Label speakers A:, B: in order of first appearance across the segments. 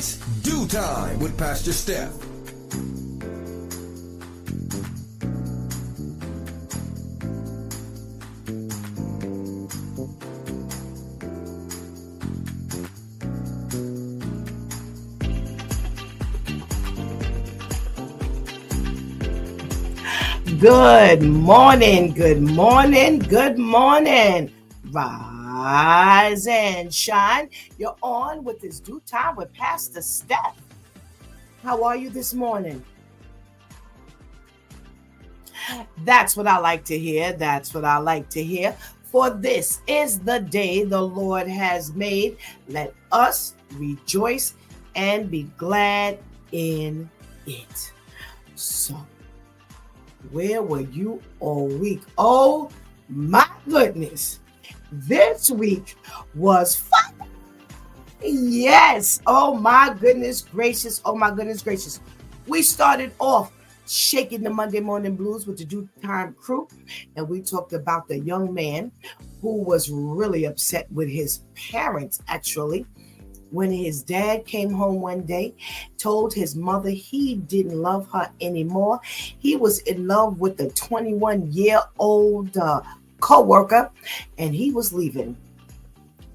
A: It's Do Time with Pastor Steph.
B: Good morning, good morning, good morning. Rise and shine. You're on with this Do Time with Pastor Steph. How are you this morning? That's what I like to hear. That's what I like to hear. For this is the day the Lord has made. Let us rejoice and be glad in it. So, where were you all week? Oh my goodness. This week was fun. Yes. Oh my goodness gracious. Oh my goodness gracious. We started off shaking the Monday morning blues with the Do Time crew. And we talked about the young man who was really upset with his parents, actually, when his dad came home one day, told his mother he didn't love her anymore. He was in love with the 21-year-old co-worker, and he was leaving.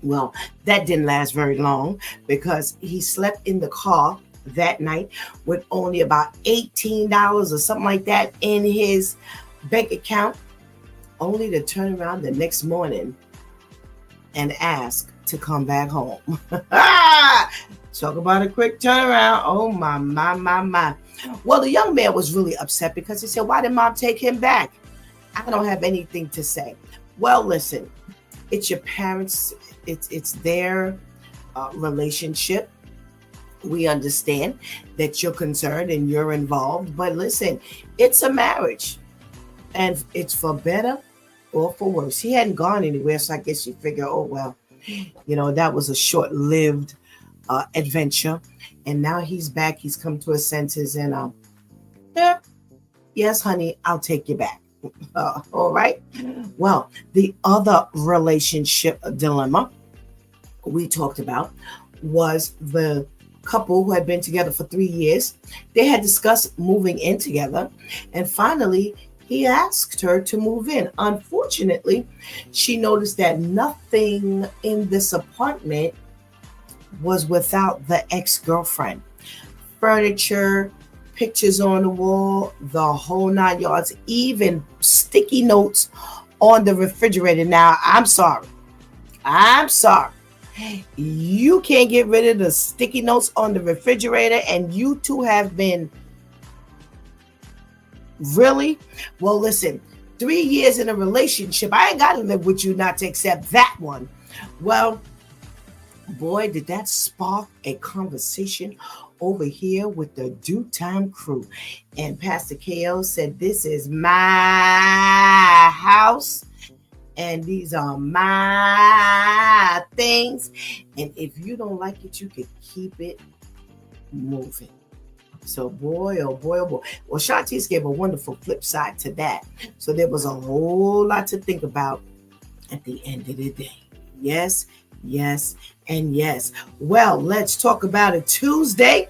B: Well, that didn't last very long because he slept in the car that night with only about $18 or something like that in his bank account, only to turn around the next morning and ask to come back home. Talk about a quick turnaround. Oh my. Well, the young man was really upset because he said, why did mom take him back? I don't have anything to say. Well, listen, it's your parents. It's their relationship. We understand that you're concerned and you're involved, but listen, it's a marriage and it's for better or for worse. He hadn't gone anywhere, so I guess you figure, oh, well, that was a short-lived adventure. And now he's back. He's come to his senses and, yes, honey, I'll take you back. All right. Well, the other relationship dilemma we talked about was the couple who had been together for 3 years. They had discussed moving in together, and finally he asked her to move in. Unfortunately, she noticed that nothing in this apartment was without the ex-girlfriend. Furniture, pictures on the wall, the whole 9 yards, even sticky notes on the refrigerator. Now, I'm sorry. You can't get rid of the sticky notes on the refrigerator, and you two have been really? Well, listen, 3 years in a relationship, I ain't got to live with you not to accept that one. Well, boy, did that spark a conversation over here with the Do Time crew. And Pastor KO said, this is my house and these are my things. And if you don't like it, you can keep it moving. So boy, oh boy, oh boy. Well, Shantice gave a wonderful flip side to that. So there was a whole lot to think about at the end of the day. Yes, and yes. Well, let's talk about it. Tuesday,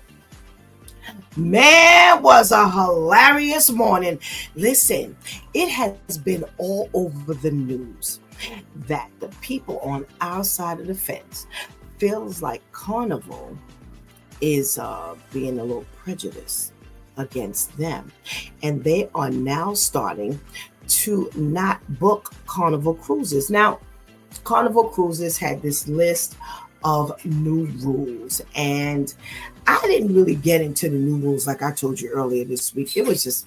B: man, was a hilarious morning. Listen, it has been all over the news that the people on our side of the fence feels like Carnival is being a little prejudiced against them. And they are now starting to not book Carnival cruises. Now, Carnival Cruises had this list of new rules, and I didn't really get into the new rules like I told you earlier this week. It was just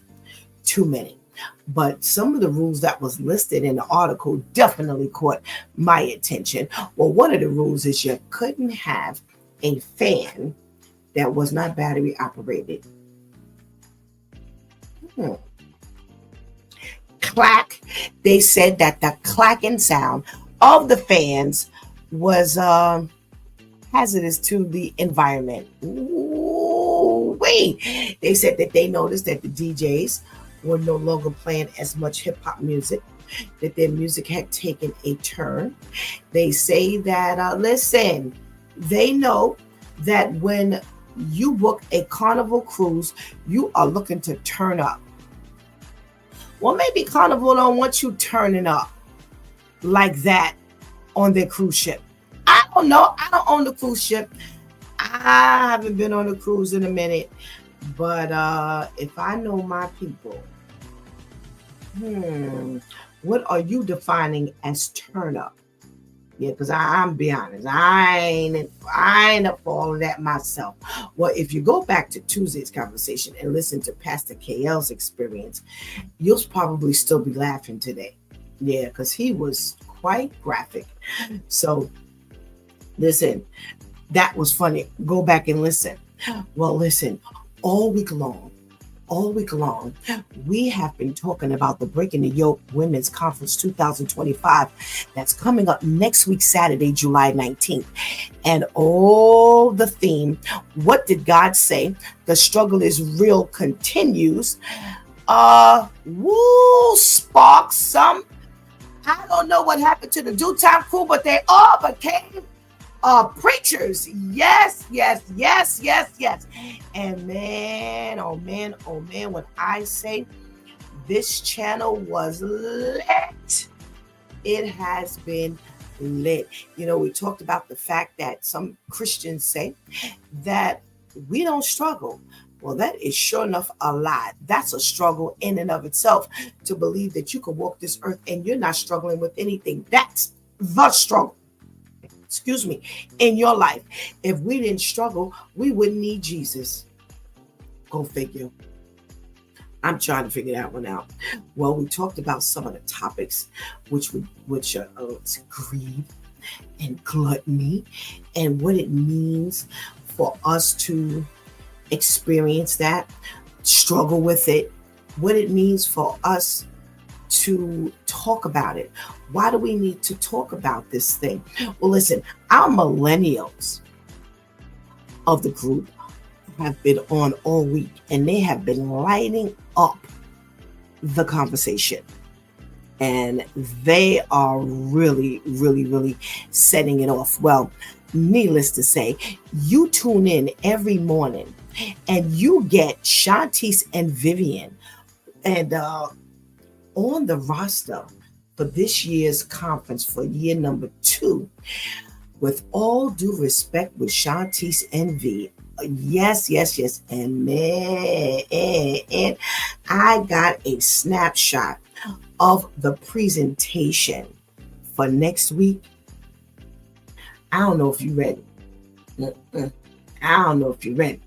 B: too many. But some of the rules that was listed in the article definitely caught my attention. Well, one of the rules is you couldn't have a fan that was not battery operated. Clack. They said that the clacking sound of the fans was hazardous to the environment. Wait. They said that they noticed that the DJs were no longer playing as much hip hop music, that their music had taken a turn. They say that, listen, they know that when You book a Carnival cruise, you are looking to turn up. Well, maybe Carnival don't want you turning up like that on their cruise ship. I don't know. I don't own the cruise ship. I haven't been on a cruise in a minute. But if I know my people, what are you defining as turn up? Yeah, because I'm be honest, I ain't up for all of that myself. Well, if you go back to Tuesday's conversation and listen to Pastor KL's experience, you'll probably still be laughing today. Yeah, because he was quite graphic. So listen, that was funny. Go back and listen. Well, listen, all week long, we have been talking about the Breaking the Yoke Women's Conference 2025 that's coming up next week, Saturday, July 19th. And the theme, what did God say? The struggle is real continues. Spark some. I don't know what happened to the Due Time crew, but they all became preachers. Yes. And man, oh man, when I say this channel was lit, it has been lit. You know, we talked about the fact that some Christians say that we don't struggle. Well, that is sure enough a lie. That's a struggle in and of itself, to believe that you can walk this earth and you're not struggling with anything. That's the struggle. In your life. If we didn't struggle, we wouldn't need Jesus. Go figure. I'm trying to figure that one out. Well, we talked about some of the topics, which are greed and gluttony, and what it means for us to experience that, struggle with it, what it means for us to talk about it. Why do we need to talk about this thing? Well, listen, our millennials of the group have been on all week, and they have been lighting up the conversation. And they are really setting it off. Well, needless to say, you tune in every morning and you get Shantice and Vivian and on the roster for this year's conference for year number 2. With all due respect, with Shantice and V, yes, and man, I got a snapshot of the presentation for next week. I don't know if you're ready. I don't know if you're ready.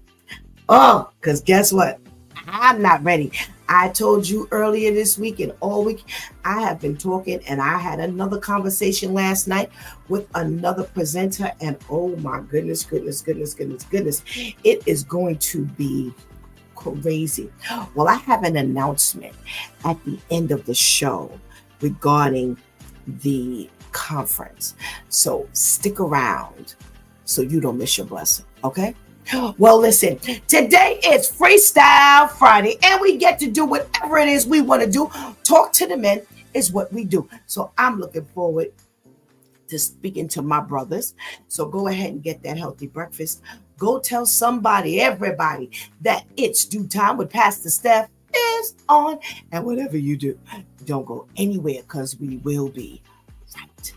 B: Oh, because guess what? I'm not ready. I told you earlier this week and all week, I have been talking, and I had another conversation last night with another presenter, and oh my goodness. It is going to be crazy. Well, I have an announcement at the end of the show regarding the conference. So stick around so you don't miss your blessing, okay? Well, listen, today is Freestyle Friday, and we get to do whatever it is we want to do. Talk to the men is what we do. So I'm looking forward to speaking to my brothers. So go ahead and get that healthy breakfast. Go tell somebody, everybody, that it's Due Time with Pastor Steph is on. And whatever you do, don't go anywhere, because we will be right.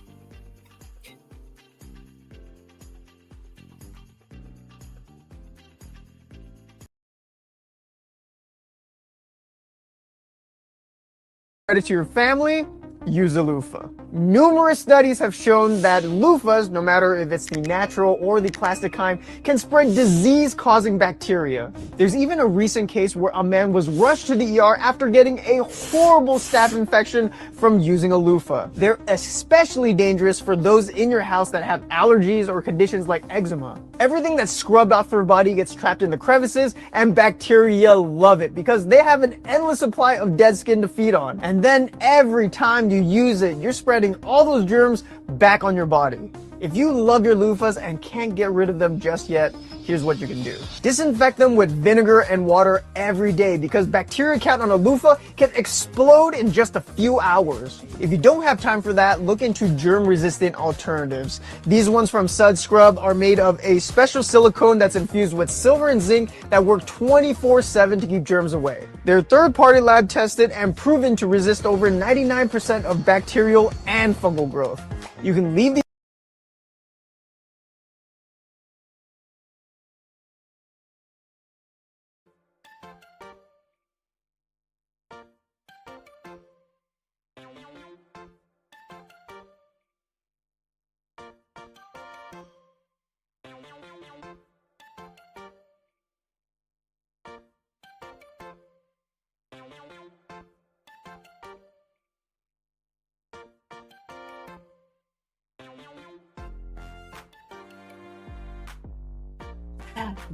C: Credit to your family, use a loofah. Numerous studies have shown that loofahs, no matter if it's the natural or the plastic kind, can spread disease-causing bacteria. There's even a recent case where a man was rushed to the ER after getting a horrible staph infection from using a loofah. They're especially dangerous for those in your house that have allergies or conditions like eczema. Everything that's scrubbed off their body gets trapped in the crevices, and bacteria love it because they have an endless supply of dead skin to feed on. And then every time you use it, you're spreading all those germs back on your body. If you love your loofahs and can't get rid of them just yet, here's what you can do. Disinfect them with vinegar and water every day because bacteria count on a loofah can explode in just a few hours. If you don't have time for that, look into germ-resistant alternatives. These ones from Sud Scrub are made of a special silicone that's infused with silver and zinc that work 24/7 to keep germs away. They're third-party lab tested and proven to resist over 99% of bacterial and fungal growth. You can leave these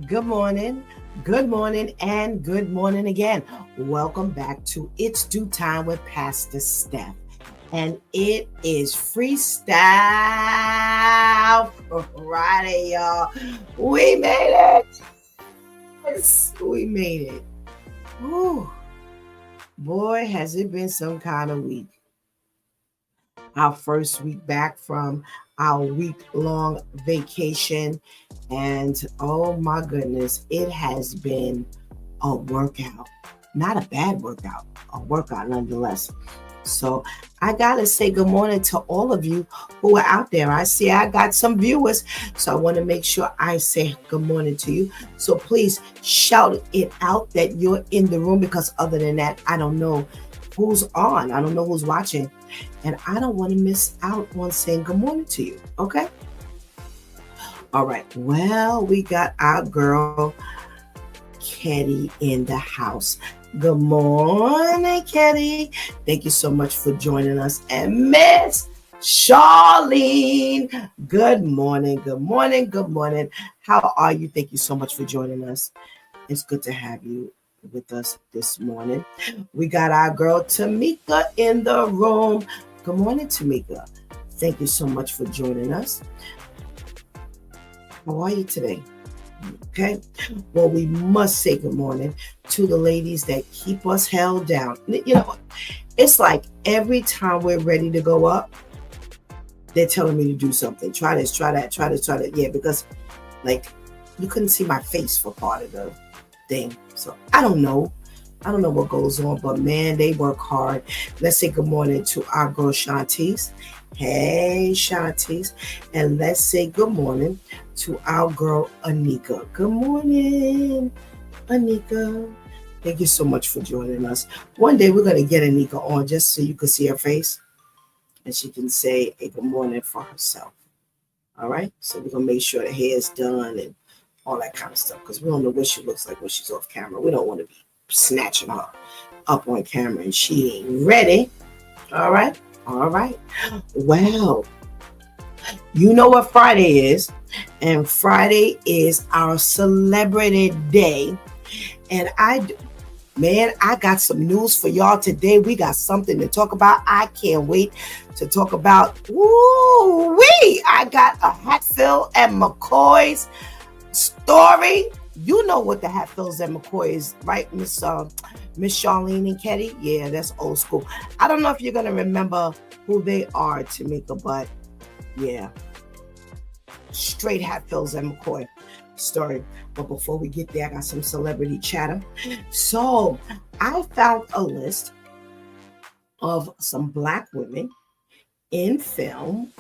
B: Good morning, and good morning again. Welcome back to It's Due Time with Pastor Steph. And it is Freestyle Friday, y'all. We made it. Yes, we made it. Whew. Boy, has it been some kind of week. Our first week back from our week-long vacation. And oh my goodness, it has been a workout. Not a bad workout, a workout nonetheless. So I gotta say good morning to all of you who are out there. I see I got some viewers, so I want to make sure I say good morning to you. So please shout it out that you're in the room, because other than that, I don't know who's on. I don't know who's watching. And I don't want to miss out on saying good morning to you. Okay? All right. Well, we got our girl, Ketty, in the house. Good morning, Ketty. Thank you so much for joining us. And Miss Charlene, good morning, good morning, good morning. How are you? Thank you so much for joining us. It's good to have you with us this morning. We got our girl, Tamika, in the room. Good morning, Tamika. Thank you so much for joining us. How are you today? Okay. Well, we must say good morning to the ladies that keep us held down. You know, it's like every time we're ready to go up, they're telling me to do something. Try this, try that, try this, try that. Yeah, because like you couldn't see my face for part of the thing. So I don't know what goes on, but man, they work hard. Let's say good morning to our girl Shantice. Hey, Shantice. And let's say good morning to our girl Anika. Good morning, Anika. Thank you so much for joining us. One day we're going to get Anika on just so you can see her face and she can say a good morning for herself. All right? So we're going to make sure the hair is done and all that kind of stuff, because we don't know what she looks like when she's off camera. We don't want to be snatching her up on camera and she ain't ready. All right? All right. Well, you know what Friday is, and Friday is our celebrity day. And I got some news for y'all today. We got something to talk about. I can't wait to talk about. Woo-wee! I got a Hatfield and McCoy's story. You know what the Hatfields and McCoy is, right, Miss Charlene and Ketty? Yeah, that's old school. I don't know if you're going to remember who they are, Tamika, but yeah. Straight Hatfields and McCoy story. But before we get there, I got some celebrity chatter. So I found a list of some Black women in film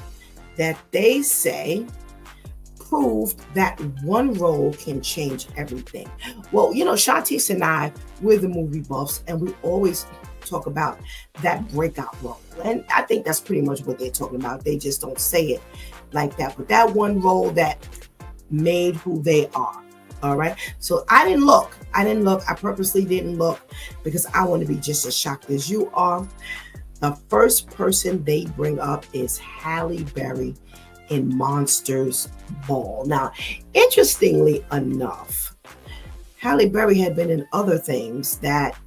B: that they say proved that one role can change everything. Well, you know, Shantice and I, we're the movie buffs, and we always talk about that breakout role. And I think that's pretty much what they're talking about. They just don't say it like that. But that one role that made who they are. All right. So I didn't look. I purposely didn't look because I want to be just as shocked as you are. The first person they bring up is Halle Berry in Monsters Ball. Now, interestingly enough, Halle Berry had been in other things that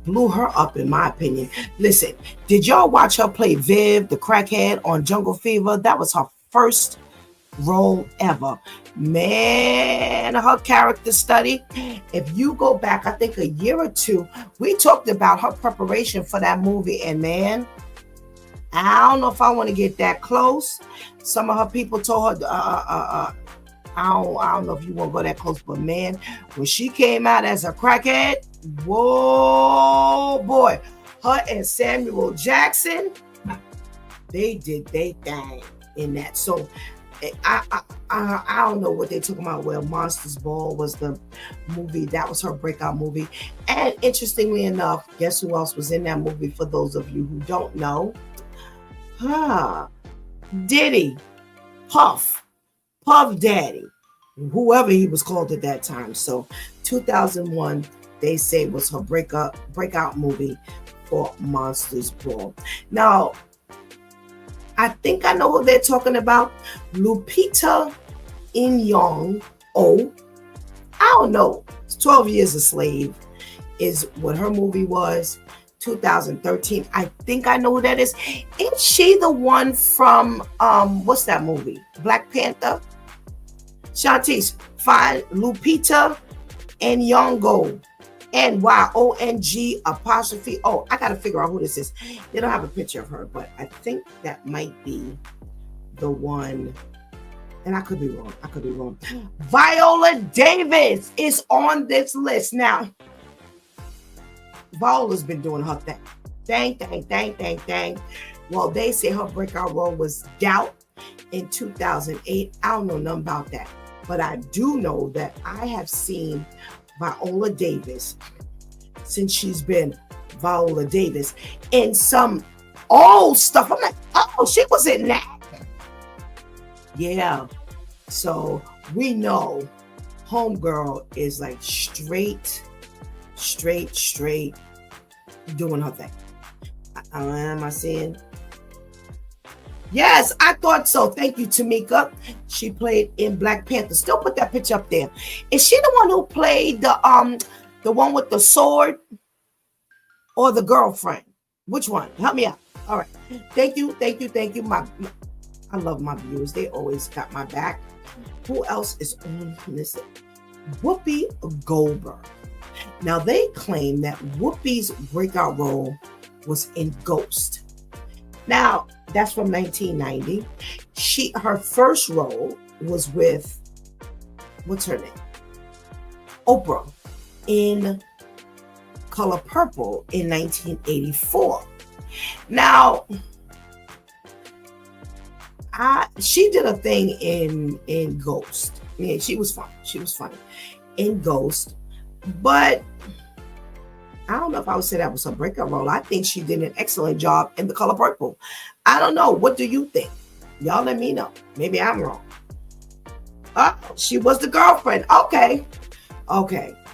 B: blew her up, in my opinion. Listen, did y'all watch her play Viv, the crackhead, on Jungle Fever? That was her first role ever. Man, her character study. If you go back, I think a year or two, we talked about her preparation for that movie. And man, I don't know if I want to get that close. Some of her people told her, I don't know if you want to go that close, but man, when she came out as a crackhead, whoa, boy, her and Samuel Jackson, they did their thing in that. So I don't know what they talking about. Well, Monsters Ball was the movie. That was her breakout movie. And interestingly enough, guess who else was in that movie for those of you who don't know? Diddy, Puff Daddy, whoever he was called at that time. So 2001, they say, was her breakout movie for Monsters Ball. Now, I think I know who they're talking about. Lupita Nyong'o. I don't know. 12 Years a Slave is what her movie was. 2013. I think I know who that is. Ain't she the one from what's that movie? Black Panther? Shantice, find Lupita Nyong'o. NYONG'. Oh, I gotta figure out who this is. They don't have a picture of her, but I think that might be the one. And I could be wrong. Viola Davis is on this list. Now, Viola's been doing her thing. Dang. Well, they say her breakout role was Doubt in 2008. I don't know nothing about that. But I do know that I have seen Viola Davis since she's been Viola Davis in some old stuff. I'm like, oh, she was in that. Yeah. So we know homegirl is like straight doing her thing. Am I seeing? Yes, I thought so. Thank you, Tamika. She played in Black Panther. Still put that picture up there. Is she the one who played the one with the sword, or the girlfriend? Which one? Help me out. All right. Thank you. I love my viewers. They always got my back. Who else is on this? Whoopi Goldberg. Now they claim that Whoopi's breakout role was in Ghost. Now, that's from 1990. Her first role was with, what's her name? Oprah in Color Purple in 1984. Now, she did a thing in Ghost. Yeah, she was funny in Ghost, but I don't know if I would say that was her breakout role. I think she did an excellent job in The Color Purple. I don't know. What do you think? Y'all let me know. Maybe I'm wrong. She was the girlfriend. Okay.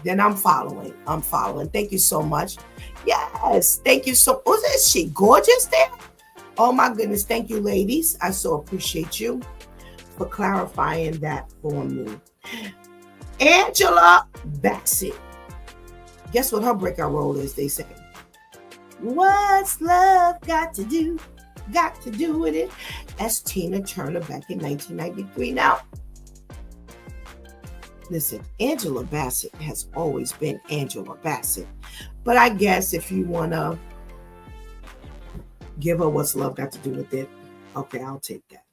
B: Then I'm following. Thank you so much. Yes. Thank you so much. Is she gorgeous there? Oh my goodness. Thank you, ladies. I so appreciate you for clarifying that for me. Angela Bassett. Guess what her breakout role is, they say? What's love got to do with it? That's Tina Turner back in 1993. Now, listen, Angela Bassett has always been Angela Bassett. But I guess if you want to give her What's Love Got to Do with It, okay, I'll take that.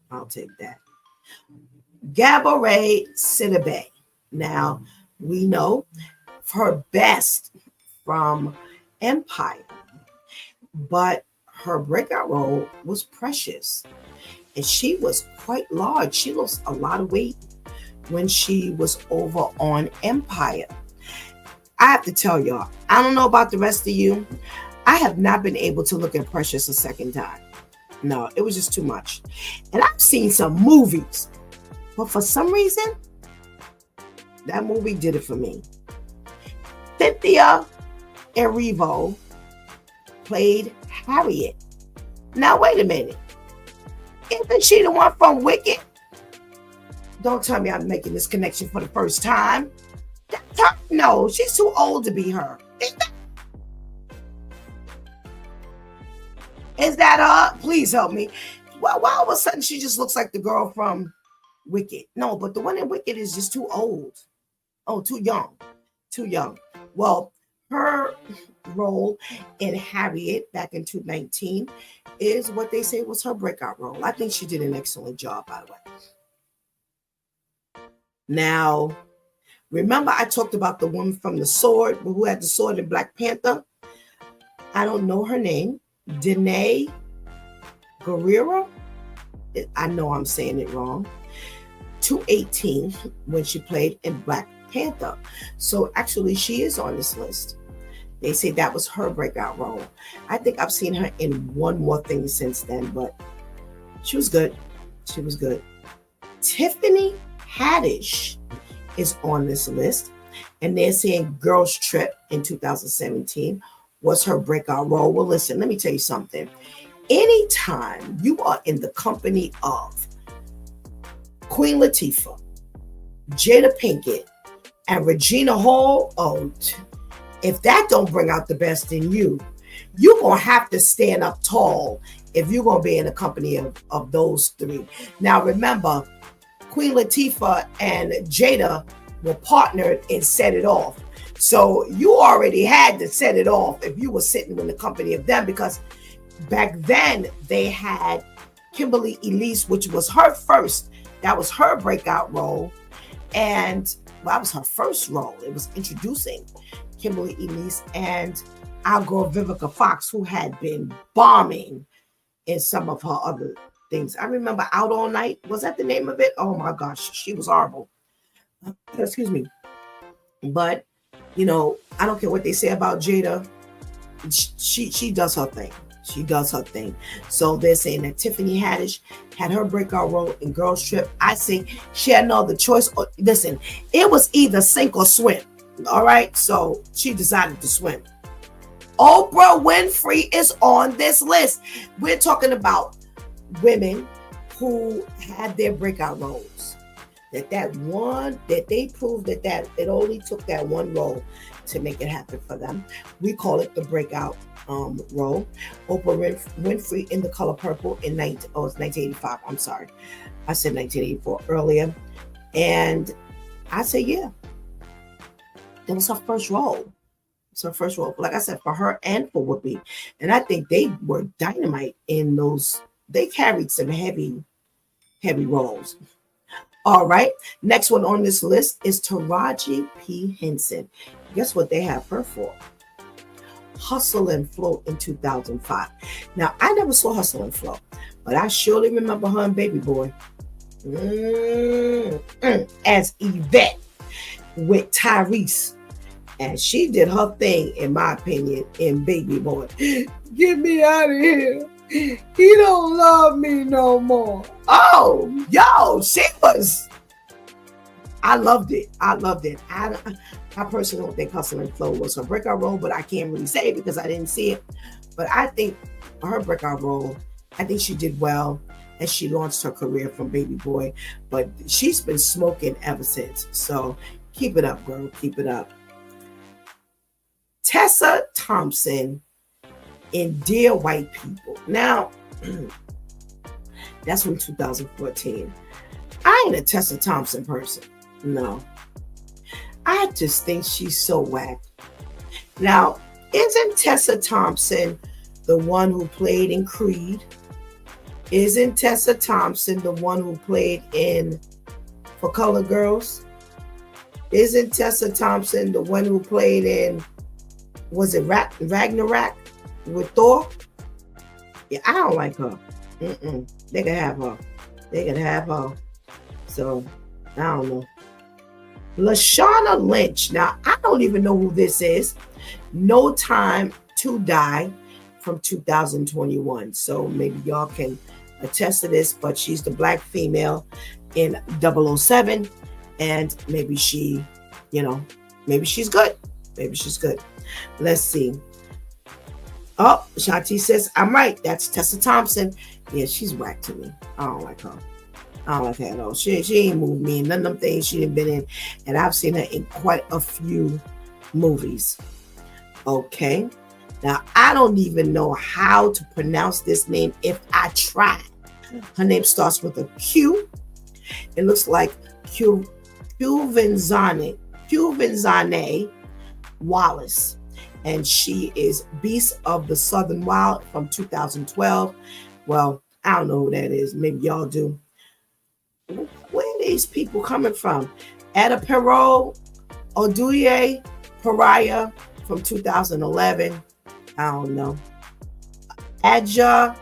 B: Gabourey Sidibe. Now, we know her best from Empire, but her breakout role was Precious, and she was quite large. She lost a lot of weight when she was over on Empire. I have to tell y'all, I don't know about the rest of you, I have not been able to look at Precious a second time. No, it was just too much. And I've seen some movies, but for some reason, that movie did it for me. Cynthia Erivo played Harriet. Now, wait a minute. Isn't she the one from Wicked? Don't tell me I'm making this connection for the first time. No, she's too old to be her. Is that her? Please help me. Well, why all of a sudden she just looks like the girl from Wicked? No, but the one in Wicked is just too old. Oh, too young. Too young. Well, her role in Harriet back in 2019 is what they say was her breakout role. I think she did an excellent job, by the way. Now, remember I talked about the woman from the sword who had the sword in Black Panther? I don't know her name. Danae Guerrero? I know I'm saying it wrong. 218 when she played in Black Panther. So actually she is on this list. They say that was her breakout role. I think I've seen her in one more thing since then, but she was good. She was good. Tiffany Haddish is on this list, and they're saying Girls Trip in 2017 was her breakout role. Well, listen, let me tell you something. Anytime you are in the company of Queen Latifah, Jada Pinkett, and Regina Hall, if that don't bring out the best in you, you're going to have to stand up tall if you're going to be in the company of those three. Now, remember, Queen Latifah and Jada were partnered in Set It Off. So you already had to set it off if you were sitting in the company of them, because back then they had Kimberly Elise, which was her first. That was her breakout role. And that was her first role. It was introducing Kimberly Elise and our girl Vivica Fox, who had been bombing in some of her other things. I remember Out All Night. Was that the name of it? Oh my gosh, she was horrible. Excuse me. But, you know, I don't care what they say about Jada. She does her thing. She does her thing. So they're saying that Tiffany Haddish had her breakout role in Girls Trip. I say she had no other choice. Listen, it was either sink or swim. All right. So she decided to swim. Oprah Winfrey is on this list. We're talking about women who had their breakout roles. That they proved that it only took that one role to make it happen for them. We call it the breakout role. Oprah Winfrey in The Color Purple in it's 1985. I'm sorry, I said 1984 earlier, and I say yeah, that was her first role. It's her first role, like I said, for her and for Whoopi, and I think they were dynamite in those. They carried some heavy roles. All right, next one on this list is Taraji P. Henson. Guess what they have her for? Hustle and Flow in 2005. Now, I never saw Hustle and Flow, but I surely remember her and Baby Boy as Yvette with Tyrese. And she did her thing, in my opinion, in Baby Boy. Get me out of here. He don't love me no more. Oh, yo, she was. I loved it. I personally don't think Hustle and Flow was her breakout role, but I can't really say it because I didn't see it. But I think her breakout role, I think she did well, and she launched her career from Baby Boy. But she's been smoking ever since. So keep it up, girl. Keep it up. Tessa Thompson in Dear White People. Now, that's from 2014. I ain't a Tessa Thompson person. No. I just think she's so whack. Now, isn't Tessa Thompson the one who played in Creed? Isn't Tessa Thompson the one who played in For Color Girls? Isn't Tessa Thompson the one who played in, was it Ragnarok with Thor? Yeah, I don't like her. They can have her. So, I don't know. Lashana Lynch. Now, I don't even know who this is. No Time to Die from 2021. So maybe y'all can attest to this, but she's the black female in 007. And maybe she, maybe she's good. Maybe she's good. Let's see. Oh, Shanti says, I'm right. That's Tessa Thompson. Yeah, she's whack to me. I don't like her. I don't like her at all. She ain't moved me in none of them things she didn't been in. And I've seen her in quite a few movies. Okay. Now, I don't even know how to pronounce this name if I try. Her name starts with a Q. It looks like Quvenzane Wallace. And she is Beast of the Southern Wild from 2012. Well, I don't know who that is. Maybe y'all do. Where are these people coming from? Ada Perot, Oduye Pariah from 2011. I don't know. Adja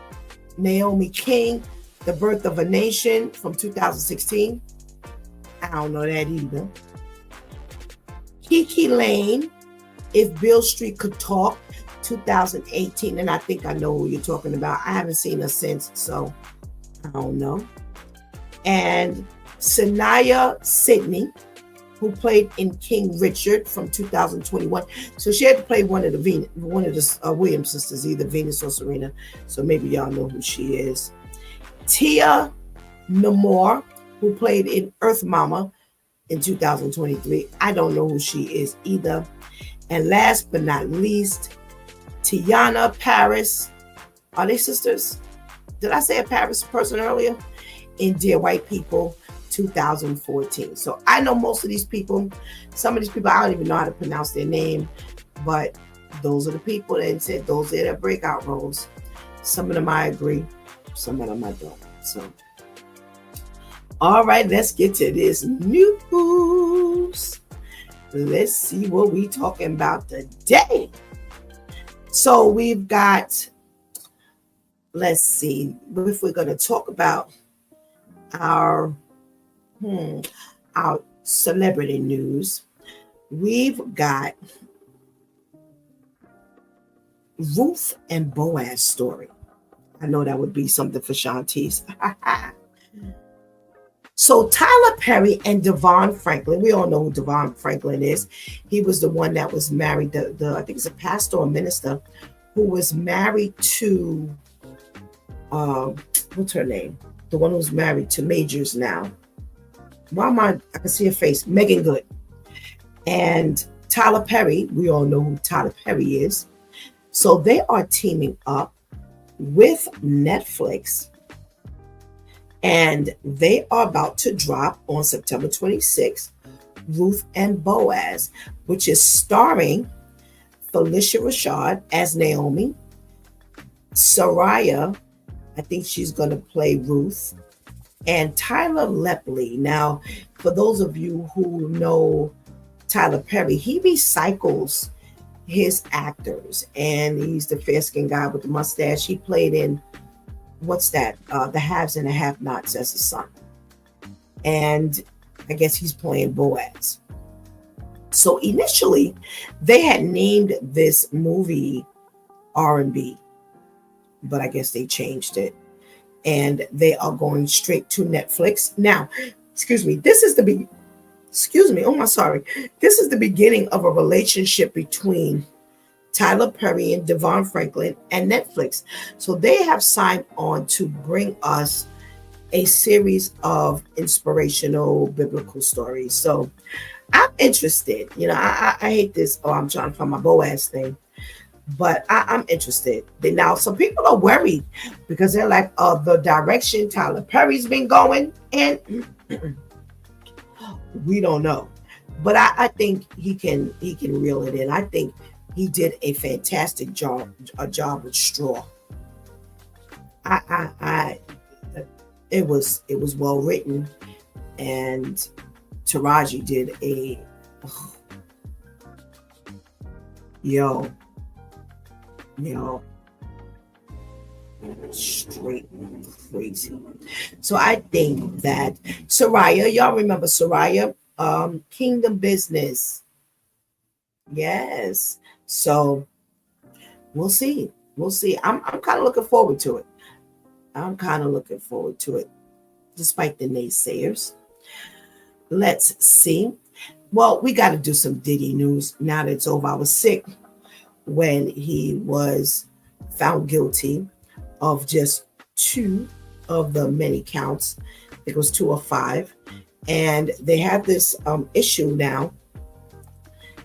B: Naomi King, The Birth of a Nation from 2016. I don't know that either. Kiki Lane, If Bill Street Could Talk, 2018. And I think I know who you're talking about. I haven't seen her since, so I don't know. And Sanaya Sidney, who played in King Richard from 2021. So she had to play one of the Williams sisters, either Venus or Serena. So maybe y'all know who she is. Tia Namor, who played in Earth Mama in 2023. I don't know who she is either. And last but not least, Tiana Paris. Are they sisters? Did I say a Paris person earlier? In Dear White People 2014. So I know most of these people. Some of these people, I don't even know how to pronounce their name, but those are the people that said those are their breakout roles. Some of them I agree, some of them I don't. So, all right, let's get to this news. Let's see what we talking about today. So we've got, let's see, if we're going to talk about our celebrity news, we've got Ruth and Boaz story. I know that would be something for Shantice. So Tyler Perry and Devon Franklin, we all know who Devon Franklin is. He was the one that was married, I think it's a pastor or minister, who was married to, what's her name? The one who's married to Majors now. I can see her face, Megan Good. And Tyler Perry, we all know who Tyler Perry is. So they are teaming up with Netflix, and they are about to drop on September 26th, Ruth and Boaz, which is starring Felicia Rashad as Naomi. Soraya, I think she's going to play Ruth. And Tyler Lepley. Now, for those of you who know Tyler Perry, he recycles his actors, and he's the fair-skinned guy with the mustache. He played in, what's that? The Haves and the Have-Nots as his son. And I guess he's playing Boaz. So initially, they had named this movie R&B, but I guess they changed it. And they are going straight to Netflix. Now, this is the beginning of a relationship between Tyler Perry and Devon Franklin and Netflix. So they have signed on to bring us a series of inspirational biblical stories. So I'm interested. I hate this. Oh, I'm trying to find my Boaz thing. But I'm interested. Now, some people are worried because they're like, the direction Tyler Perry's been going, and we don't know. But I think he can reel it in. I think he did a fantastic job with Straw. It was well written, and Taraji did straight crazy. So I think that Soraya, y'all remember Soraya, Kingdom Business. Yes. So we'll see. I'm kind of looking forward to it. Despite the naysayers. Let's see. Well, we got to do some Diddy news now that it's over. I was sick when he was found guilty of just 2 of the many counts. I think it was 2 or 5. And they have this issue now.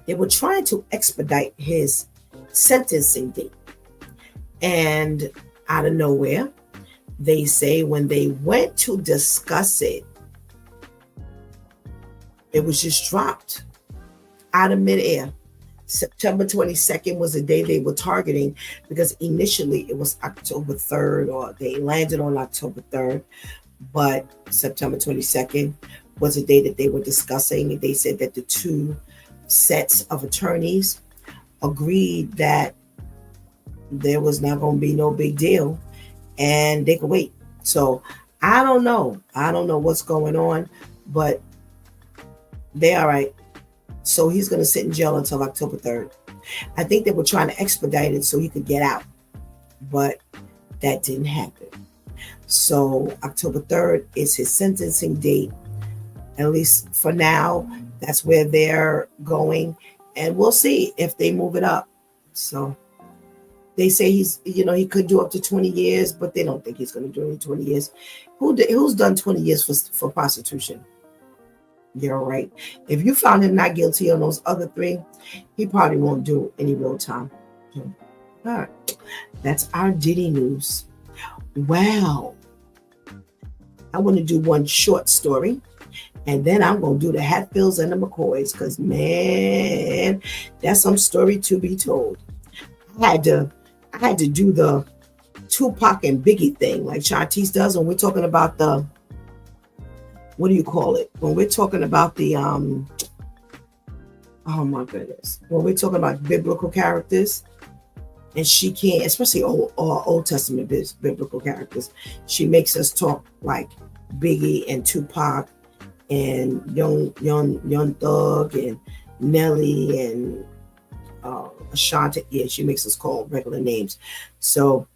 B: They were trying to expedite his sentencing date. And out of nowhere, They say when they went to discuss it, it was just dropped out of midair. September 22nd was the day they were targeting, because initially it was October 3rd, or they landed on October 3rd, but September 22nd was the day that they were discussing. They said that the two sets of attorneys agreed that there was not going to be no big deal and they could wait. So I don't know. I don't know what's going on, but they're all right. So he's going to sit in jail until October 3rd. I think they were trying to expedite it so he could get out, but that didn't happen. So October 3rd is his sentencing date. At least for now, that's where they're going. And we'll see if they move it up. So they say he could do up to 20 years, but they don't think he's going to do any 20 years. Who's done 20 years for prostitution? You're right. If you found him not guilty on those other three, he probably won't do any real time. So, all right. That's our Diddy news. Wow. I want to do one short story, and then I'm going to do the Hatfields and the McCoys, because, man, that's some story to be told. I had to do the Tupac and Biggie thing like Chartice does when we're talking about the, what do you call it? When we're talking about the, oh my goodness. When we're talking about biblical characters, and she can't, especially Old Testament biblical characters, she makes us talk like Biggie and Tupac and Young Thug and Nelly and Ashanti. Yeah, she makes us call regular names. So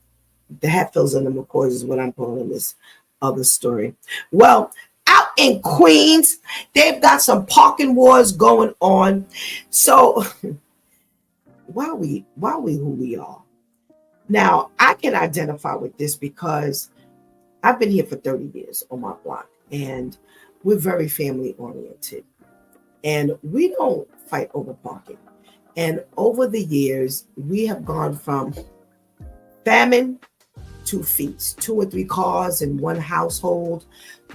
B: the Hatfields and the McCoys is what I'm calling this other story. Well, out in Queens, they've got some parking wars going on. So why we who we are. Now, I can identify with this because I've been here for 30 years on my block, and we're very family oriented, and we don't fight over parking. And over the years, we have gone from famine to feast, 2 or 3 cars in one household,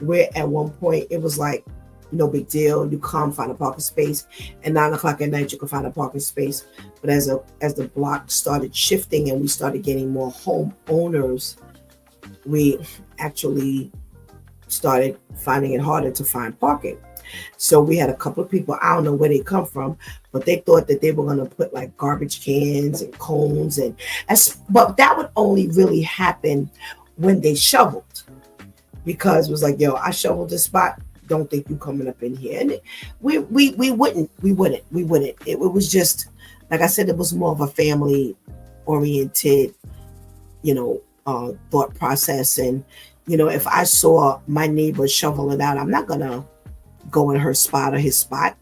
B: where at one point it was like no big deal. You come find a parking space, and 9 o'clock at night you can find a parking space. But as the block started shifting and we started getting more homeowners, we actually started finding it harder to find parking. So we had a couple of people, I don't know where they come from, but they thought that they were going to put like garbage cans and cones, but that would only really happen when they shoveled, because it was like, yo, I shoveled this spot. Don't think you coming up in here. And we wouldn't. It was just, like I said, it was more of a family oriented, thought process. And, if I saw my neighbor shovel it out, I'm not going to go in her spot or his spot.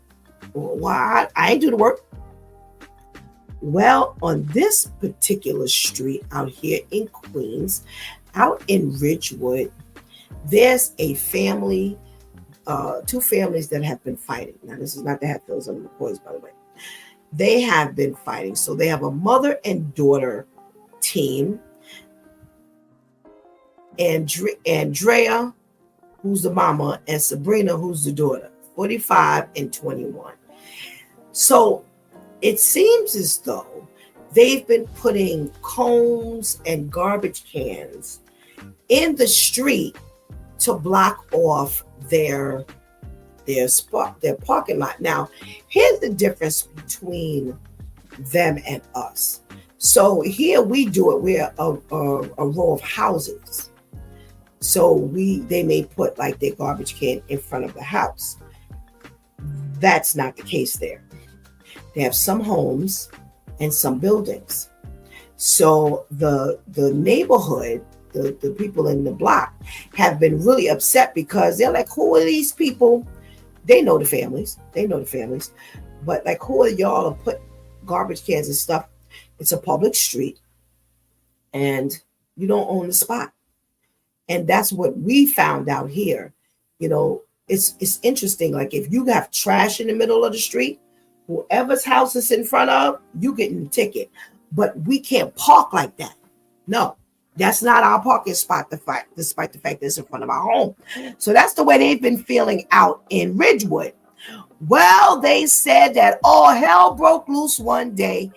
B: Why? I ain't do the work. Well, on this particular street out here in Queens, out in Ridgewood, there's a family, 2 families that have been fighting. Now, this is not the Hatfields and the McCoys, by the way. They have been fighting. So they have a mother and daughter team. Andrea, who's the mama, and Sabrina, who's the daughter, 45 and 21. So it seems as though they've been putting cones and garbage cans in the street to block off their parking lot. Now, here's the difference between them and us. So here we do it. We're a row of houses. So they may put like their garbage can in front of the house. That's not the case there. They have some homes and some buildings. So the neighborhood, the people in the block have been really upset, because they're like, who are these people? They know the families. But like, who are y'all to put garbage cans and stuff? It's a public street and you don't own the spot. And that's what we found out here. It's interesting. Like, if you have trash in the middle of the street, whoever's house is in front of, you getting a ticket. But we can't park like that. No, That's not our parking spot, despite the fact that it's in front of our home. So that's the way they've been feeling out in Ridgewood. Well, they said that all hell broke loose one day,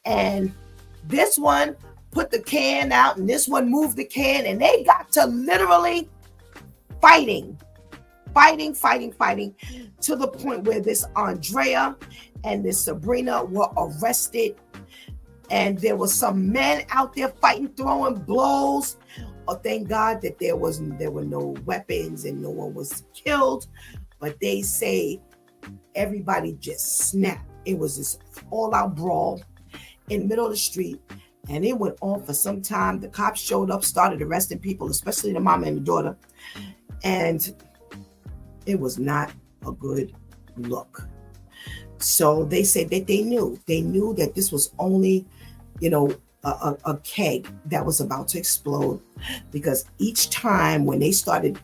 B: and this one put the can out, and this one moved the can, and they got to literally fighting to the point where this Andrea and this Sabrina were arrested. And there was some men out there fighting, throwing blows. Oh, thank God that there were no weapons and no one was killed. But they say everybody just snapped. It was this all-out brawl in the middle of the street, and it went on for some time. The cops showed up, started arresting people, especially the mama and the daughter, and it was not a good look. So they said that they knew that this was only, a keg that was about to explode, because each time when they started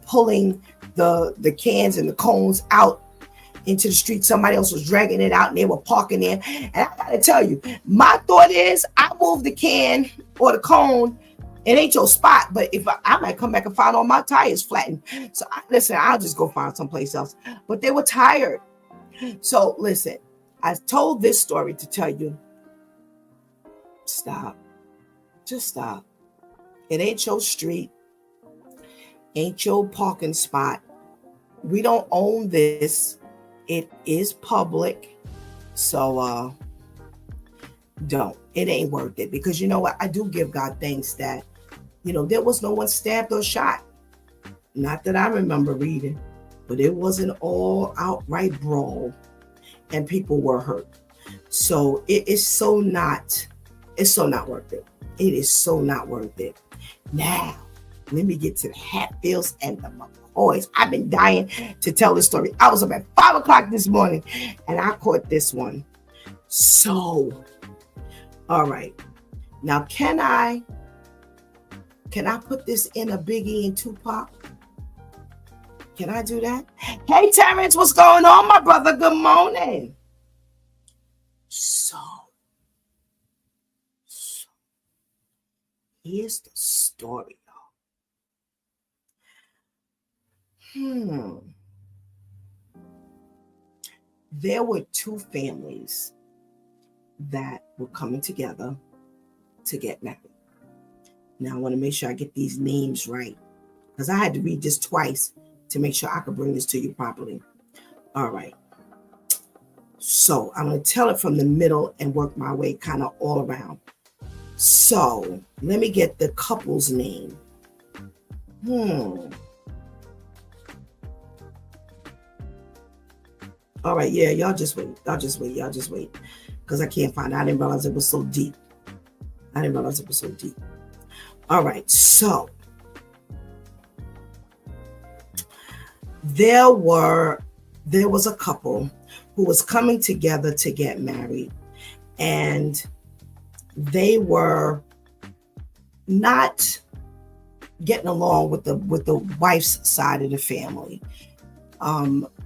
B: pulling the cans and the cones out into the street, somebody else was dragging it out and they were parking there. And I gotta tell you, my thought is, I move the can or the cone, it ain't your spot, but if I might come back and find all my tires flattened. So listen, I'll just go find someplace else. But they were tired. So listen, I told this story to tell you, stop. Just stop. It ain't your street, ain't your parking spot. We don't own this. It is public. So don't. It ain't worth it. Because you know what? I do give God thanks that, there was no one stabbed or shot. Not that I remember reading, but it was an all outright brawl and people were hurt. So it's so not worth it. It is so not worth it. Now, let me get to the Hatfields and the McCoys. I've been dying to tell this story. I was up at 5 o'clock this morning and I caught this one. So, all right. Now, can I put this in a Biggie and Tupac? Can I do that? Hey, Terrence, what's going on, my brother? Good morning. So here's the story, y'all. There were two families that were coming together to get married. Now, I want to make sure I get these names right, because I had to read this twice to make sure I could bring this to you properly. All right. So I'm going to tell it from the middle and work my way kind of all around. So let me get the couple's name. All right. Yeah, y'all just wait. Because I can't find it. I didn't realize it was so deep. All right. So there was a couple who was coming together to get married, and they were not getting along with the wife's side of the family,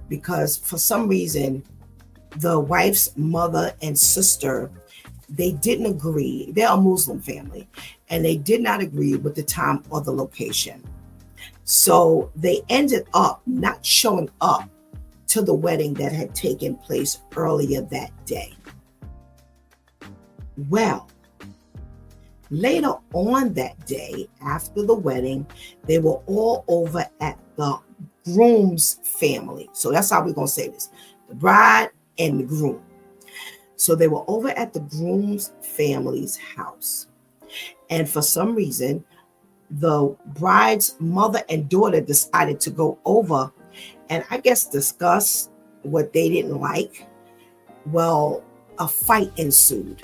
B: because for some reason the wife's mother and sister, they didn't agree. They're a Muslim family, and they did not agree with the time or the location. So they ended up not showing up to the wedding that had taken place earlier that day. Well, later on that day, after the wedding, they were all over at the groom's family. So that's how we're going to say this: the bride and the groom. So they were over at the groom's family's house. And for some reason, the bride's mother and daughter decided to go over and I guess discuss what they didn't like. Well, a fight ensued,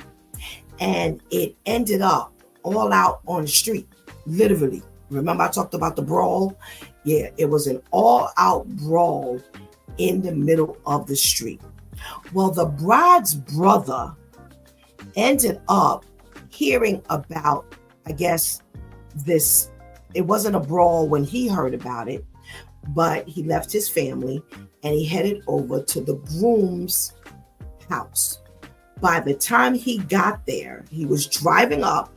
B: and it ended up all out on the street, literally. Remember I talked about the brawl? Yeah, it was an all-out brawl in the middle of the street. Well, the bride's brother ended up hearing about, I guess, this. It wasn't a brawl when he heard about it, but he left his family and he headed over to the groom's house. By the time he got there, he was driving up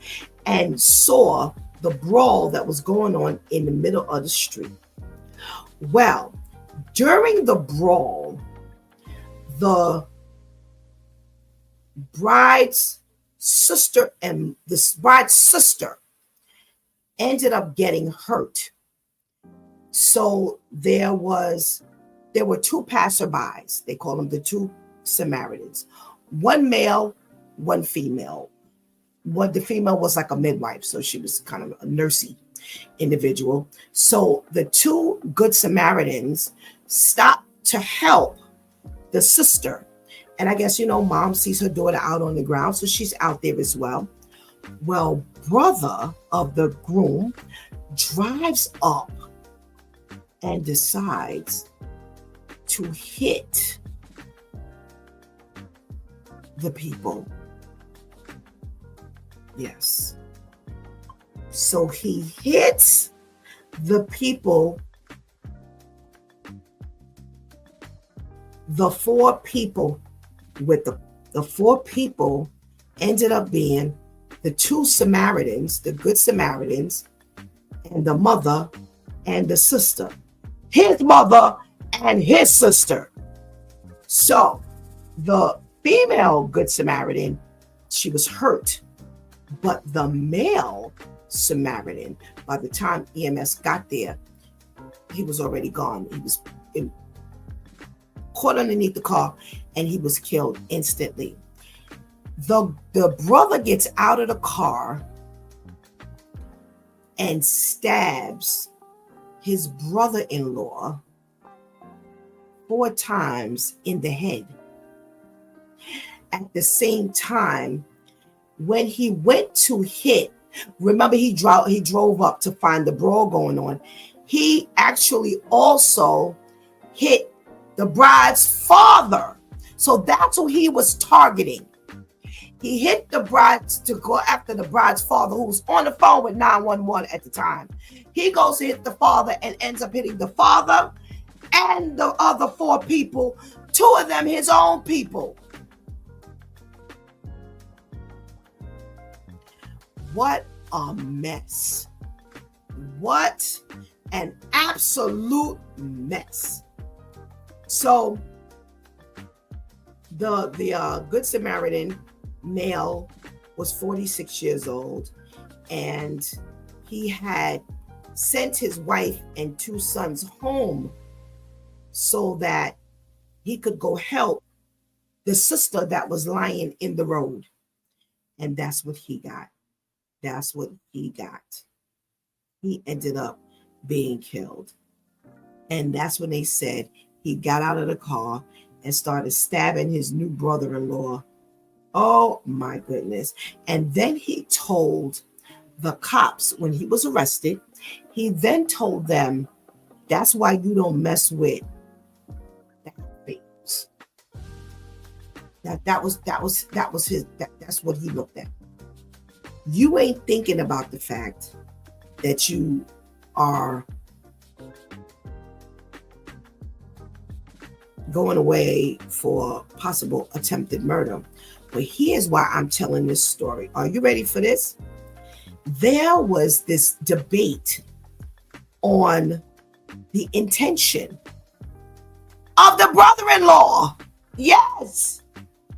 B: and saw the brawl that was going on in the middle of the street. Well, during the brawl, the bride's sister ended up getting hurt. So there were two passerbys. They call them the two Samaritans. One male, one female. The female was like a midwife, so she was kind of a nursey individual. So the two good Samaritans stopped to help the sister. And I guess, mom sees her daughter out on the ground, so she's out there as well. Well, brother of the groom drives up and decides to hit the people. Yes. So he hits the people, the four people ended up being the two Samaritans, the good Samaritans, and the mother and the sister. His mother and his sister. So the female good Samaritan, she was hurt. But the male Samaritan, by the time EMS got there, he was already gone. He was caught underneath the car and he was killed instantly. The brother gets out of the car and stabs his brother-in-law 4 times in the head. At the same time, when he went to hit, remember he drove up to find the brawl going on. He actually also hit the bride's father. So that's who he was targeting. He hit the bride to go after the bride's father, who was on the phone with 911 at the time. He goes to hit the father and ends up hitting the father and the other 4 people, 2 of them his own people. What a mess. What an absolute mess. So the Good Samaritan male was 46 years old, and he had sent his wife and 2 sons home so that he could go help the sister that was lying in the road. And that's what he got. That's what he got. He ended up being killed. And that's when they said he got out of the car and started stabbing his new brother-in-law. Oh my goodness. And then he told the cops when he was arrested, he then told them, that's why you don't mess with things. That's what he looked at. You ain't thinking about the fact that you are going away for possible attempted murder. But here's why I'm telling this story. Are you ready for this? There was this debate on the intention of the brother-in-law. Yes,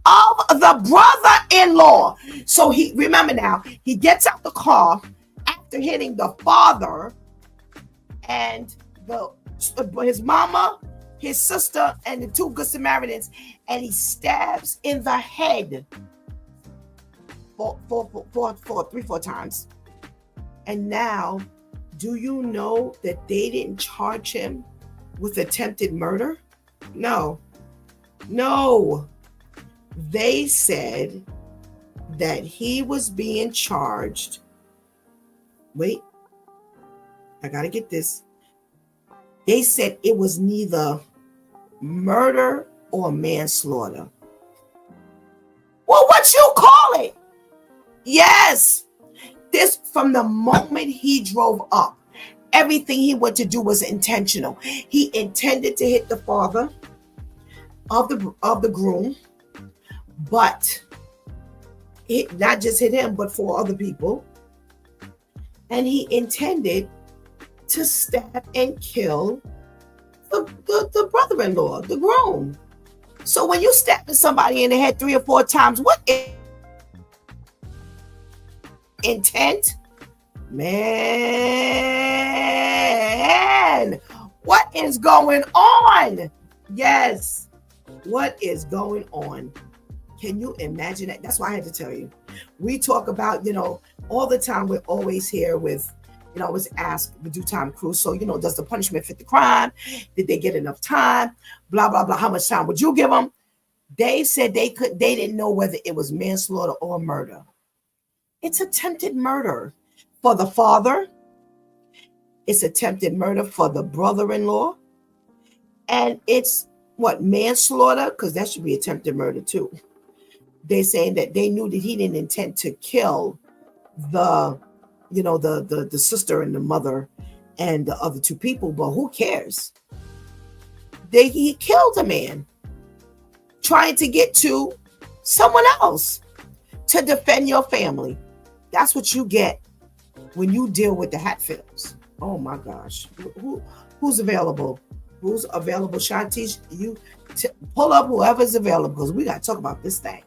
B: of the brother-in-law. So remember now, he gets out the car after hitting the father and his mama, his sister, and the 2 Good Samaritans, and he stabs in the head 4 times. And now, do you know that they didn't charge him with attempted murder? No. They said that he was being charged. Wait, I gotta get this. They said it was neither murder or manslaughter. Well, what you call it? Yes. This, from the moment he drove up, everything he went to do was intentional. He intended to hit the father of the groom, but it not just hit him, but 4 other people. and he intended to stab and kill the brother-in-law, the groom. So when you stabbing somebody in the head 3 or 4 times, what intent? Man, what is going on? Yes, what is going on? Can you imagine that? That's why I had to tell you. We talk about, all the time. We're always here with, always ask the due time crew. So, does the punishment fit the crime? Did they get enough time? Blah, blah, blah. How much time would you give them? They said they didn't know whether it was manslaughter or murder. It's attempted murder for the father. It's attempted murder for the brother-in-law. And it's manslaughter? Because that should be attempted murder too. They're saying that they knew that he didn't intend to kill the sister and the mother and the other 2 people, but who cares? He killed a man trying to get to someone else to defend your family. That's what you get when you deal with the Hatfields. Oh my gosh. Who's available? Who's available? Shantish, you pull up whoever's available, because we got to talk about this thing.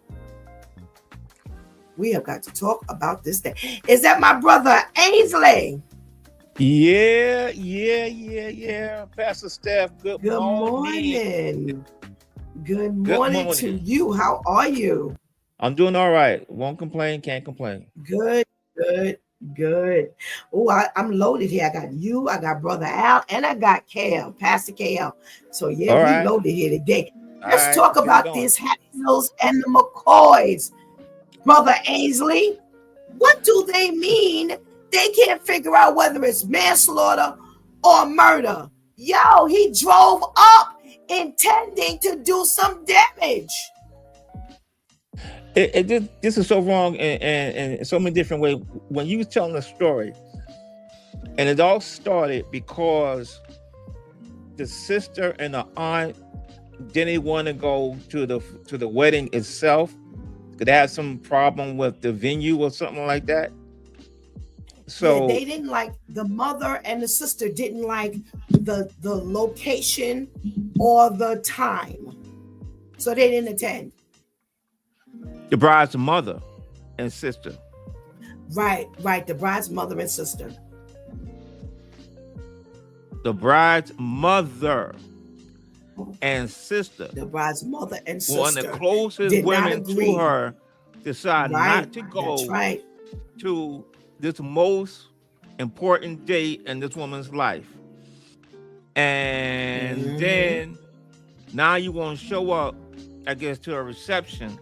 B: We have got to talk about this thing. Is that my brother Ainsley?
D: Yeah. Pastor Steph, good
B: morning. Good morning to you. How are you?
D: I'm doing all right. Won't complain, can't complain.
B: Good. Oh, I'm loaded here. I got you, I got Brother Al, and I got Cal, Pastor Cal. So yeah,
D: all
B: we
D: right.
B: loaded here today. Let's talk about these Hatfields and the McCoys. Brother Ainsley, what do they mean? They can't figure out whether it's manslaughter or murder. Yo, he drove up intending to do some damage.
D: This is so wrong in so many different ways. When you was telling the story, and it all started because the sister and the aunt didn't want to go to the wedding itself. They had some problem with the venue or something like that. So
B: they didn't like, the mother and the sister didn't like the location or the time, so they didn't attend.
D: The bride's mother and sister.
B: Right. The bride's mother and sister.
D: The bride's mother and sister.
B: The bride's mother and sister.
D: One of the closest women to her decided not to go to this most important day in this woman's life. And then now you want to show up, I guess, to a reception.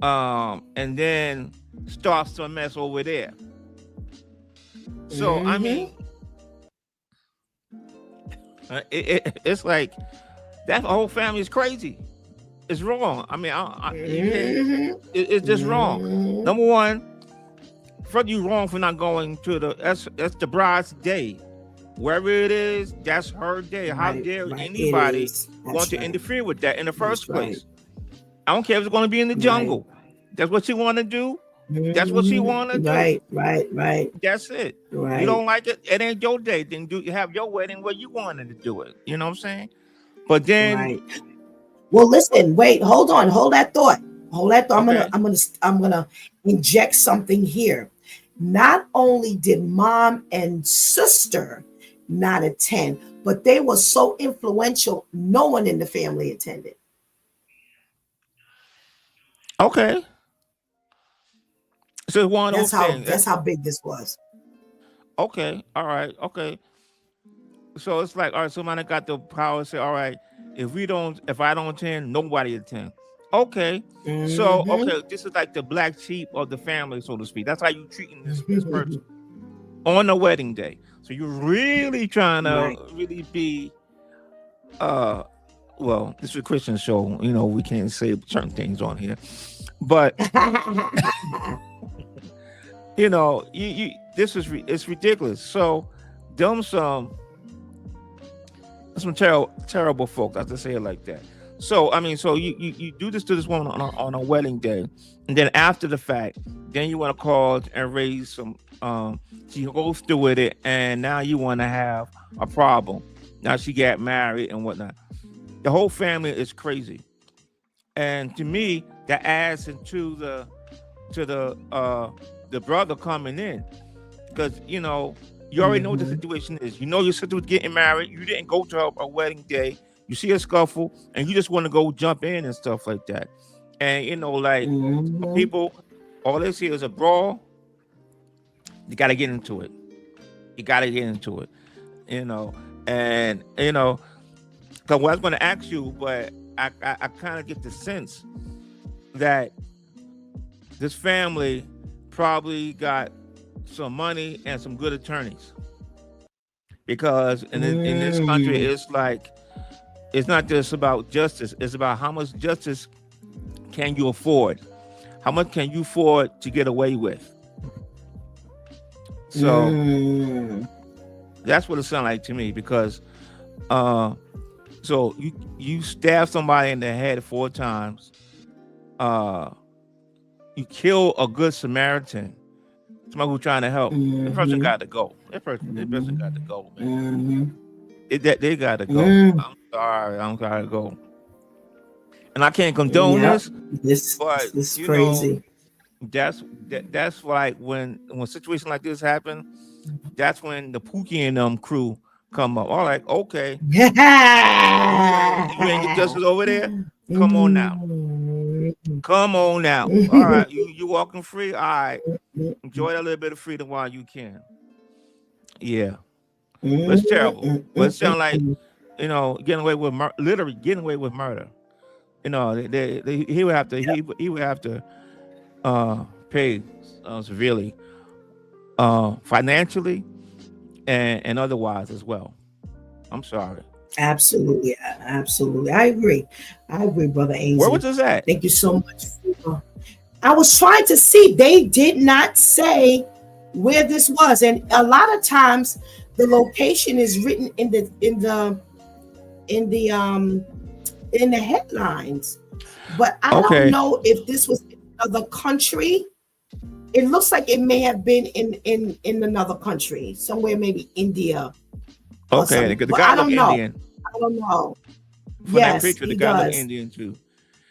D: And then start some mess over there. So I mean, it's like that whole family is crazy. It's wrong. I mean, it's just wrong. Number one, Fred, you wrong for not going to that's the bride's day. Wherever it is, that's her day. How dare anybody want to interfere with that in the first place? I don't care if it's going to be in the jungle. That's what you want to do. That's what you want to do.
B: Right.
D: That's it. Right. You don't like it, it ain't your day. Then you have your wedding where you wanted to do it. You know what I'm saying? But then,
B: well, listen, wait, hold on, hold that thought. I'm gonna inject something here. Not only did mom and sister not attend, but they were so influential, no one in the family attended.
D: Okay. So one of those things.
B: That's how big this was.
D: Okay. All right. Okay. So it's like, all right, somebody got the power to say, all right, if I don't attend, nobody attend. Okay. So, okay, this is like the black sheep of the family, so to speak. That's how you treating this person on the wedding day. So you're really trying to really be, well, this is a Christian show, we can't say certain things on here, but it's ridiculous. So some terrible folk, I have to say it like that. So I mean, so you do this to this woman on a wedding day, and then after the fact, then you want to call and raise some. She goes through with it, and now you want to have a problem. Now she got married and whatnot. The whole family is crazy, and to me, that adds into the brother coming in, because you already know what the situation is. You know your sister was getting married. You didn't go to her wedding day. You see a scuffle, and you just want to go jump in and stuff like that. And some people, all they see is a brawl. You got to get into it. And because what I was going to ask you, but I kind of get the sense that this family probably got some money and some good attorneys, because in this country, it's like, it's not just about justice. It's about how much justice can you afford? How much can you afford to get away with? So that's what it sounds like to me, because so you stab somebody in the head 4 times. You kill a good Samaritan, somebody who's trying to help. The person got to go. The person got to go, man. They got to go. I'm sorry to go. And I can't condone this, but
B: this is crazy.
D: That's like when situations like this happen, that's when the Pookie and them crew come up. All right, okay. You ain't get justice over there? Come on now. All right, you walking free? All right. Enjoy that little bit of freedom while you can. Yeah. But it's terrible. But it sounds like, getting away with literally getting away with murder. He would have to pay severely, financially and otherwise as well. I'm sorry.
B: Absolutely. I agree, Brother Ainsley.
D: Where was this at?
B: Thank you so much. I was trying to see. They did not say where this was, and a lot of times the location is written in the headlines. But I don't know if this was in another country. It looks like it may have been in another country, somewhere maybe India.
D: Okay, the guy look Indian.
B: I don't know.
D: From that picture, the guy look Indian too.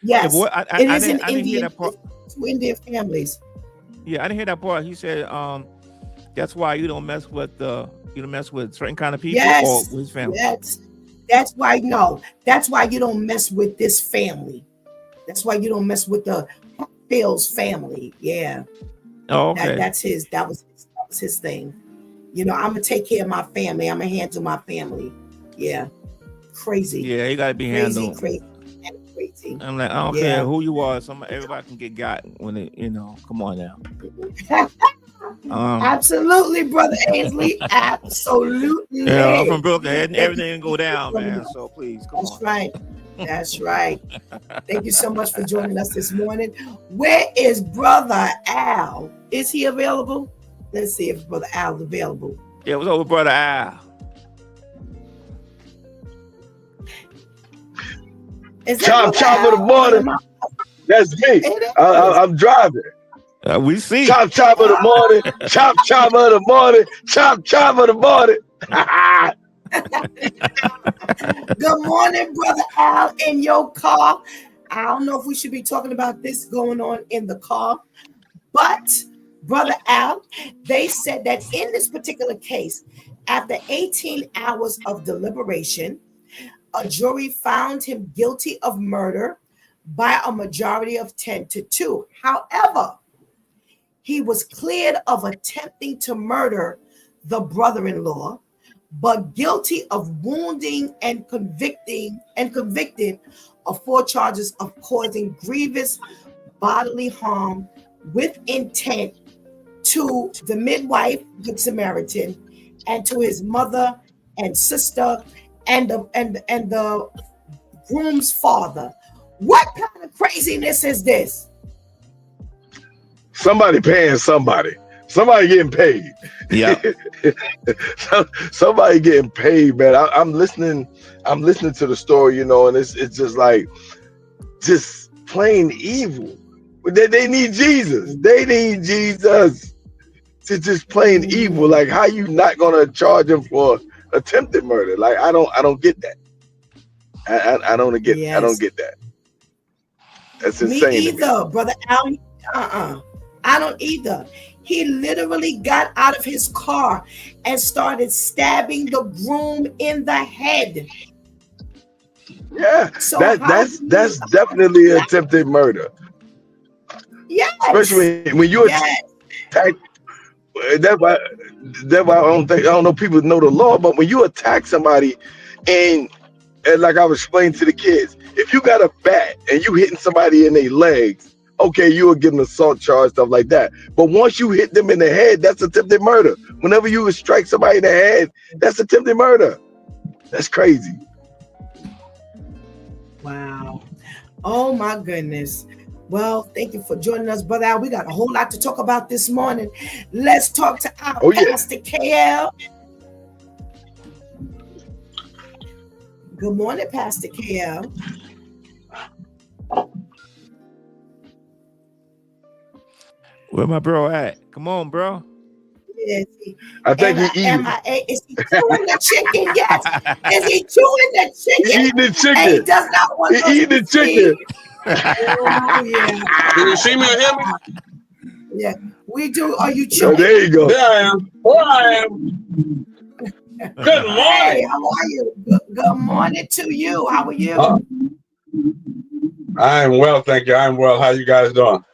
B: Yes,
D: it is an Indian. Hear that part.
B: 2 Indian families.
D: Yeah, I didn't hear that part. He said, that's why you don't mess with certain kind of people or with his family.
B: That's why you don't mess with this family. That's why you don't mess with the Bill's family. Yeah.
D: Oh, okay.
B: That was his thing. I'm gonna take care of my family. I'm gonna handle my family. Yeah. Crazy.
D: Yeah, you gotta be handled.
B: Crazy.
D: I'm like, I don't care who you are. Everybody can get got when it, come on now.
B: Absolutely, Brother Ainsley. Absolutely.
D: Yeah, I'm from Brooklyn. And everything go down, man. So please, come on.
B: That's right. Thank you so much for joining us this morning. Where is Brother Al? Is he available? Let's see if Brother Al is available.
D: Yeah, what's up with Brother Al?
E: Chop of the morning. That's me. I'm driving.
D: We see.
E: Chop of the morning. Chop of the morning. Chop of the morning.
B: Good morning, Brother Al, in your car. I don't know if we should be talking about this going on in the car, but Brother Al, they said that in this particular case, after 18 hours of deliberation, a jury found him guilty of murder by a majority of 10-2. However, he was cleared of attempting to murder the brother-in-law, but guilty of wounding and convicted of 4 charges of causing grievous bodily harm with intent to the midwife, Good Samaritan, and to his mother and sister and the groom's father. What kind of craziness is this?
E: Somebody paying somebody. Somebody getting paid.
D: Yeah.
E: Somebody getting paid, man. I'm listening. I'm listening to the story, you know, and it's just like just plain evil. They need Jesus. They need Jesus. It's just plain evil. Like, how you not gonna charge him for attempted murder? Like, I don't get that. I don't get that. That's insane.
B: Me either, brother Al. I don't either. He literally got out of his car and started stabbing the groom in the head.
E: Yeah,
B: so
E: that's definitely attempted murder.
B: Yes.
E: Especially when you attack. That's why I don't know people know the law, but when you attack somebody and like I was explaining to the kids, if you got a bat and you hitting somebody in their legs, okay, you will get an assault charge, stuff like that. But once you hit them in the head, that's attempted murder. Whenever you would strike somebody in the head, that's attempted murder. That's crazy.
B: Wow. Oh my goodness. Well, thank you for joining us, Brother Al. We got a whole lot to talk about this morning. Let's talk to our Pastor KL. Good morning, Pastor KL.
D: Where my bro at? Come on, bro.
B: Yes,
E: I think he eating.
B: Is he chewing the chicken? Yes. Is he chewing the chicken?
E: He eating the chicken.
B: And he does not want
E: he eating the chicken.
B: Oh, yeah.
F: Can you see me or hear me?
B: Yeah, we do. Are you chewing?
E: Oh, there you go.
F: There I am. There I am. Good morning.
B: Hey, how are you? Good morning to you. How are you?
F: I am well, thank you. I'm well. How you guys doing?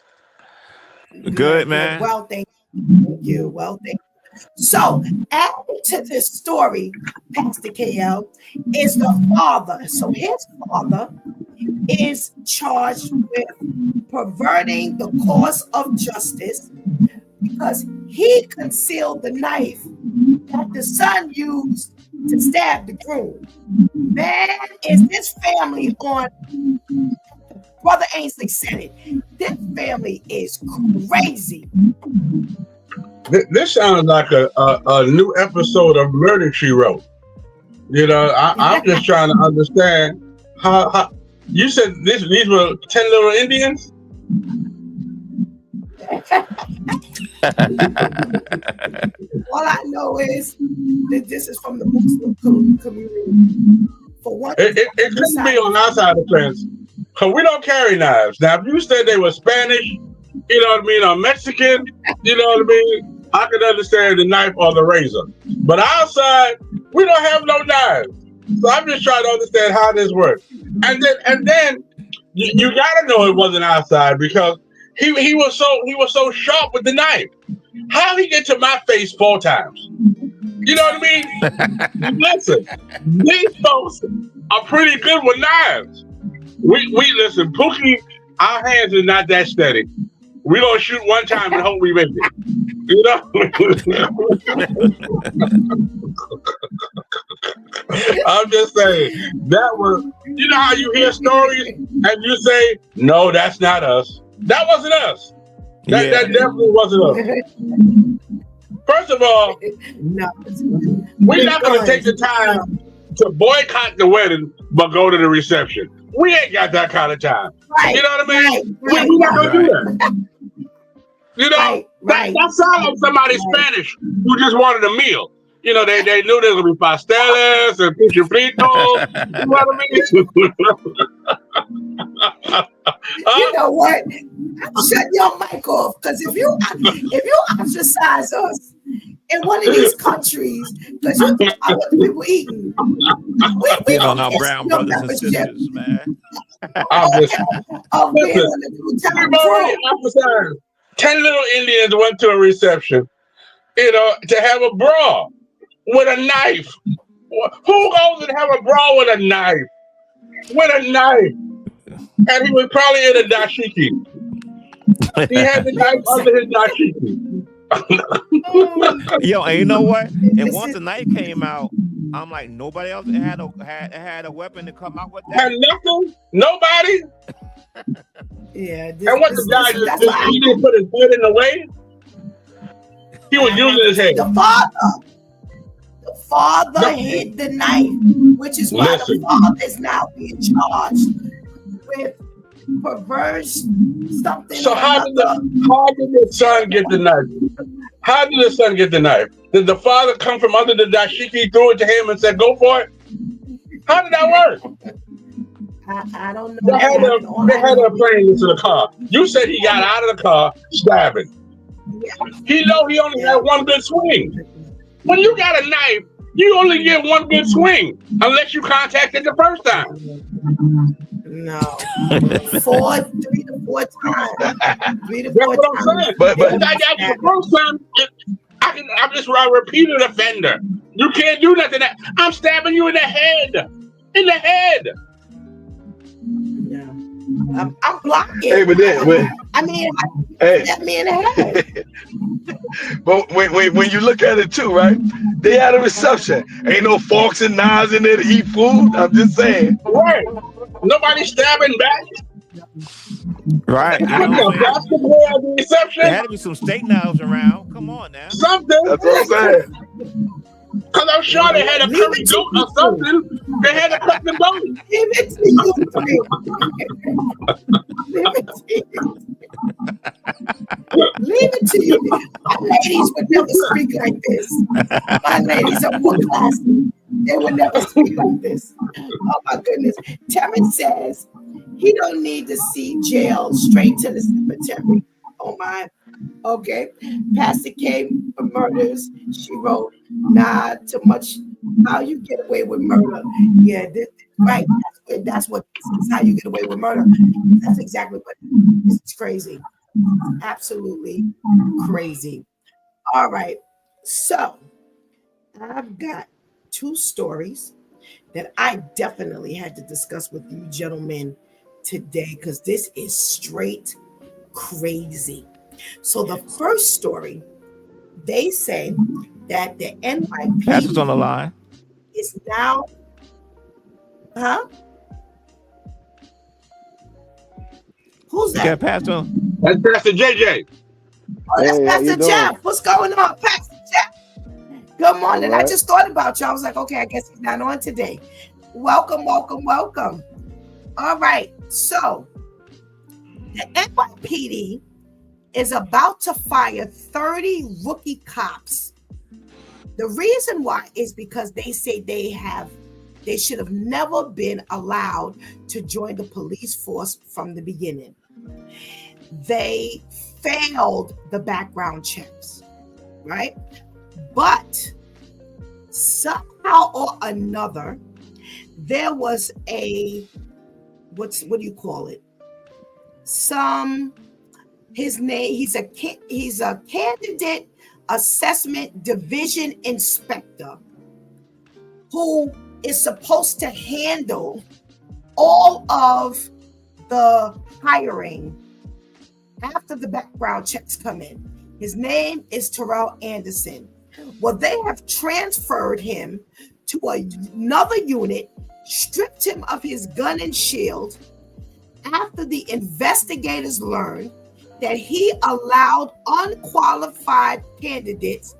D: Good, man.
B: Well, thank you. Well, thank you. So, adding to this story, Pastor KL, is the father. So his father is charged with perverting the cause of justice because he concealed the knife that the son used to stab the groom. Man, is this family on? Brother Ainsley said it. This family is crazy.
F: This sounds like a new episode of Murder, She Wrote. You know, I'm just trying to understand how you said these were 10 little Indians?
B: All I know is that this is from the Muslim community. For one,
F: it couldn't be on our side of the fence because we don't carry knives. Now, if you said they were Spanish, you know what I mean, or Mexican, you know what I mean, I could understand the knife or the razor. But outside, we don't have no knives. So I'm just trying to understand how this works. And then you gotta know it wasn't outside because he was so sharp with the knife. How he get to my face 4 times? You know what I mean? Listen, these folks are pretty good with knives. We listen, Pookie, our hands are not that steady. We gonna shoot one time and hope we make it. You know? I'm just saying, that was, you know how you hear stories and you say, no, that's not us. That wasn't us. That definitely wasn't us. First of all, we're not going to take the time to boycott the wedding, but go to the reception. We ain't got that kind of time. Right, you know what I mean? We're not going to do that. You know, that sounds like somebody Spanish who just wanted a meal. You know, they knew there was going to be pasteles and pichifritos. You know what I mean?
B: You know what? Shut your mic off, because if you ostracize us in one of these countries, because you know what the people eating, we
D: don't know brown brothers and sisters, man.
F: Listen, we've already emphasized 10 little Indians went to a reception, you know, to have a brawl with a knife. Who goes and have a brawl with a knife? With a knife. And he was probably in a dashiki. He had the knife under his dashiki.
D: Yo, and you know what? And once the knife came out, I'm like, nobody else had a weapon to come out with that.
F: Had nothing? Nobody?
B: Yeah.
F: And what the guy just he didn't put his head in the way? He was using his head.
B: The father
F: No.
B: hid the knife, which is why
F: Listen.
B: the father is now being charged with perverse something
F: So
B: or
F: how did
B: another.
F: the son get the knife? How did the son get the knife? Did the father come from under the dashiki, threw it to him, and said, "Go for it"? How did that work?
B: I don't know.
F: They had a plane into the car. You said he got out of the car stabbing. He know he only had one good swing. When you got a knife, you only get one good swing unless you contacted the first time.
B: No. 3 to 4 times. 3 to 4
F: That's what I'm
B: times.
F: saying.
E: But
F: If I got you the first time, I'm just a repeated offender. You can't do nothing. I'm stabbing you in the head. In the head.
B: Yeah. I'm blocking.
E: hey, but then
B: Stab me in the head.
E: but when you look at it too, right? They had a reception. Ain't no forks and knives in there to eat food. I'm just saying.
F: Right. Nobody stabbing back.
D: Right. You know
F: What
D: what
F: the
D: I'm saying?
F: basketball at the reception?
D: There had to be some steak knives around. Come on now.
F: Something.
E: That's what I'm saying.
F: Because I'm sure they had a cut the goat or something. They had to cut the goat.
B: Leave it to you three. Leave it to you. Leave it to you. My ladies would never speak like this. My ladies are more classy. They would never speak like this. Oh my goodness. Terrence says he don't need to see jail, straight to the cemetery. Oh my. Okay. Pastor K for murders. She wrote, nah, too much. How you get away with murder? Yeah, right. That's what this is, how you get away with murder. That's exactly what this is. Crazy. Absolutely crazy. All right. So I've got 2 stories that I definitely had to discuss with you gentlemen today because this is straight crazy. So the first story, they say that the
D: Pastor's on the
B: NYPD
D: line.
B: is now, Who's
D: You
B: that?
D: got Pastor.
F: That's Pastor JJ.
B: Oh, that's
G: Hey, how you
B: Pastor
G: doing?
B: Jeff. What's going on, Pastor Jeff? Good morning.
G: All
B: I
G: right.
B: just thought about you. I was like, okay, I guess he's not on today. Welcome. All right. So the NYPD is about to fire 30 rookie cops. The reason why is because they say they should have never been allowed to join the police force from the beginning. They failed the background checks, right? But somehow or another, there was what do you call it? His name, he's a candidate assessment division inspector who is supposed to handle all of the hiring after the background checks come in. His name is Terrell Anderson. Well, they have transferred him to another unit, stripped him of his gun and shield after the investigators learned that he allowed unqualified candidates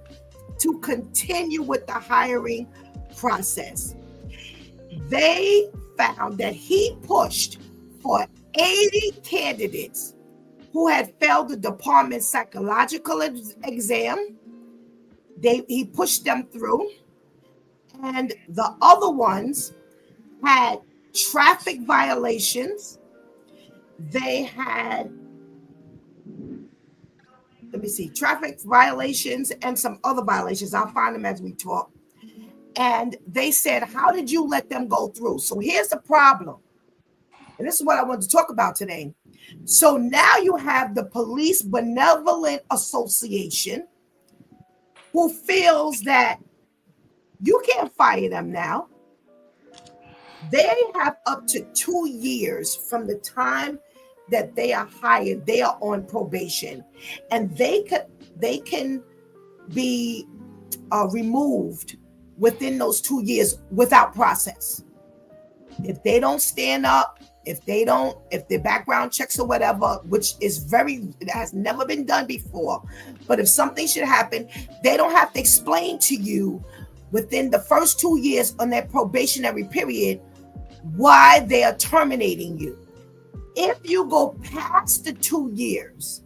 B: to continue with the hiring process. They found that he pushed for 80 candidates who had failed the department's psychological exam. He pushed them through, and the other ones had traffic violations. They had, traffic violations and some other violations. I'll find them as we talk. And they said, how did you let them go through? So here's the problem. And this is what I want to talk about today. So now you have the Police Benevolent Association who feels that you can't fire them now. They have up to 2 years from the time that they are hired. They are on probation, and they can be removed within those 2 years without process. If they don't stand up, if their background checks or whatever, which is it has never been done before, but if something should happen, they don't have to explain to you within the first 2 years on their probationary period why they are terminating you. If you go past the 2 years,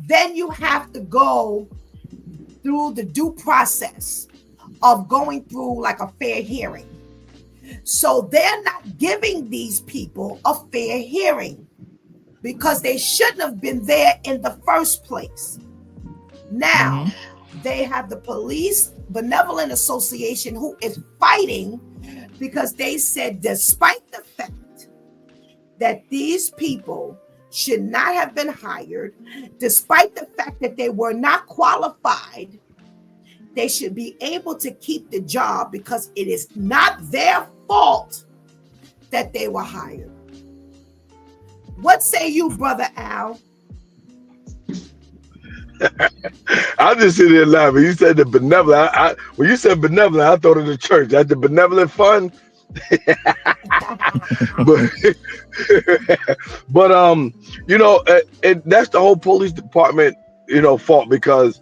B: then you have to go through the due process of going through like a fair hearing. So they're not giving these people a fair hearing because they shouldn't have been there in the first place. Now, they have the Police Benevolent Association who is fighting because they said, despite the fact that these people should not have been hired, despite the fact that they were not qualified, they should be able to keep the job because it is not their fault that they were hired. What say you, Brother Al?
E: I just sit there laughing. You said the benevolent. When you said benevolent, I thought of the church. That's the benevolent fund. but you know, that's the whole police department, you know, fault, because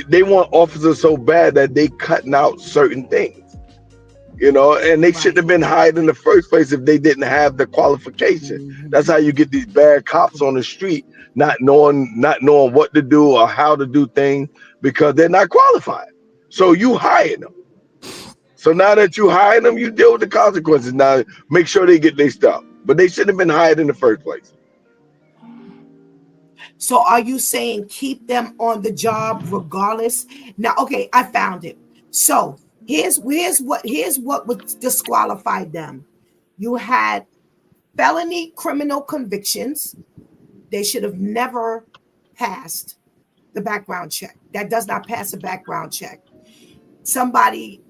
E: they want officers so bad that they cutting out certain things, you know, and they shouldn't have been hired in the first place if they didn't have the qualification. That's how you get these bad cops on the street, not knowing what to do or how to do things because they're not qualified. So you hire them. So now that you hire them, you deal with the consequences. Now make sure they get their stuff, but they shouldn't have been hired in the first place.
B: So are you saying keep them on the job regardless? Now, okay, I found it. So here's what would disqualify them. You had felony criminal convictions. They should have never passed the background check. That does not pass a background check. Somebody,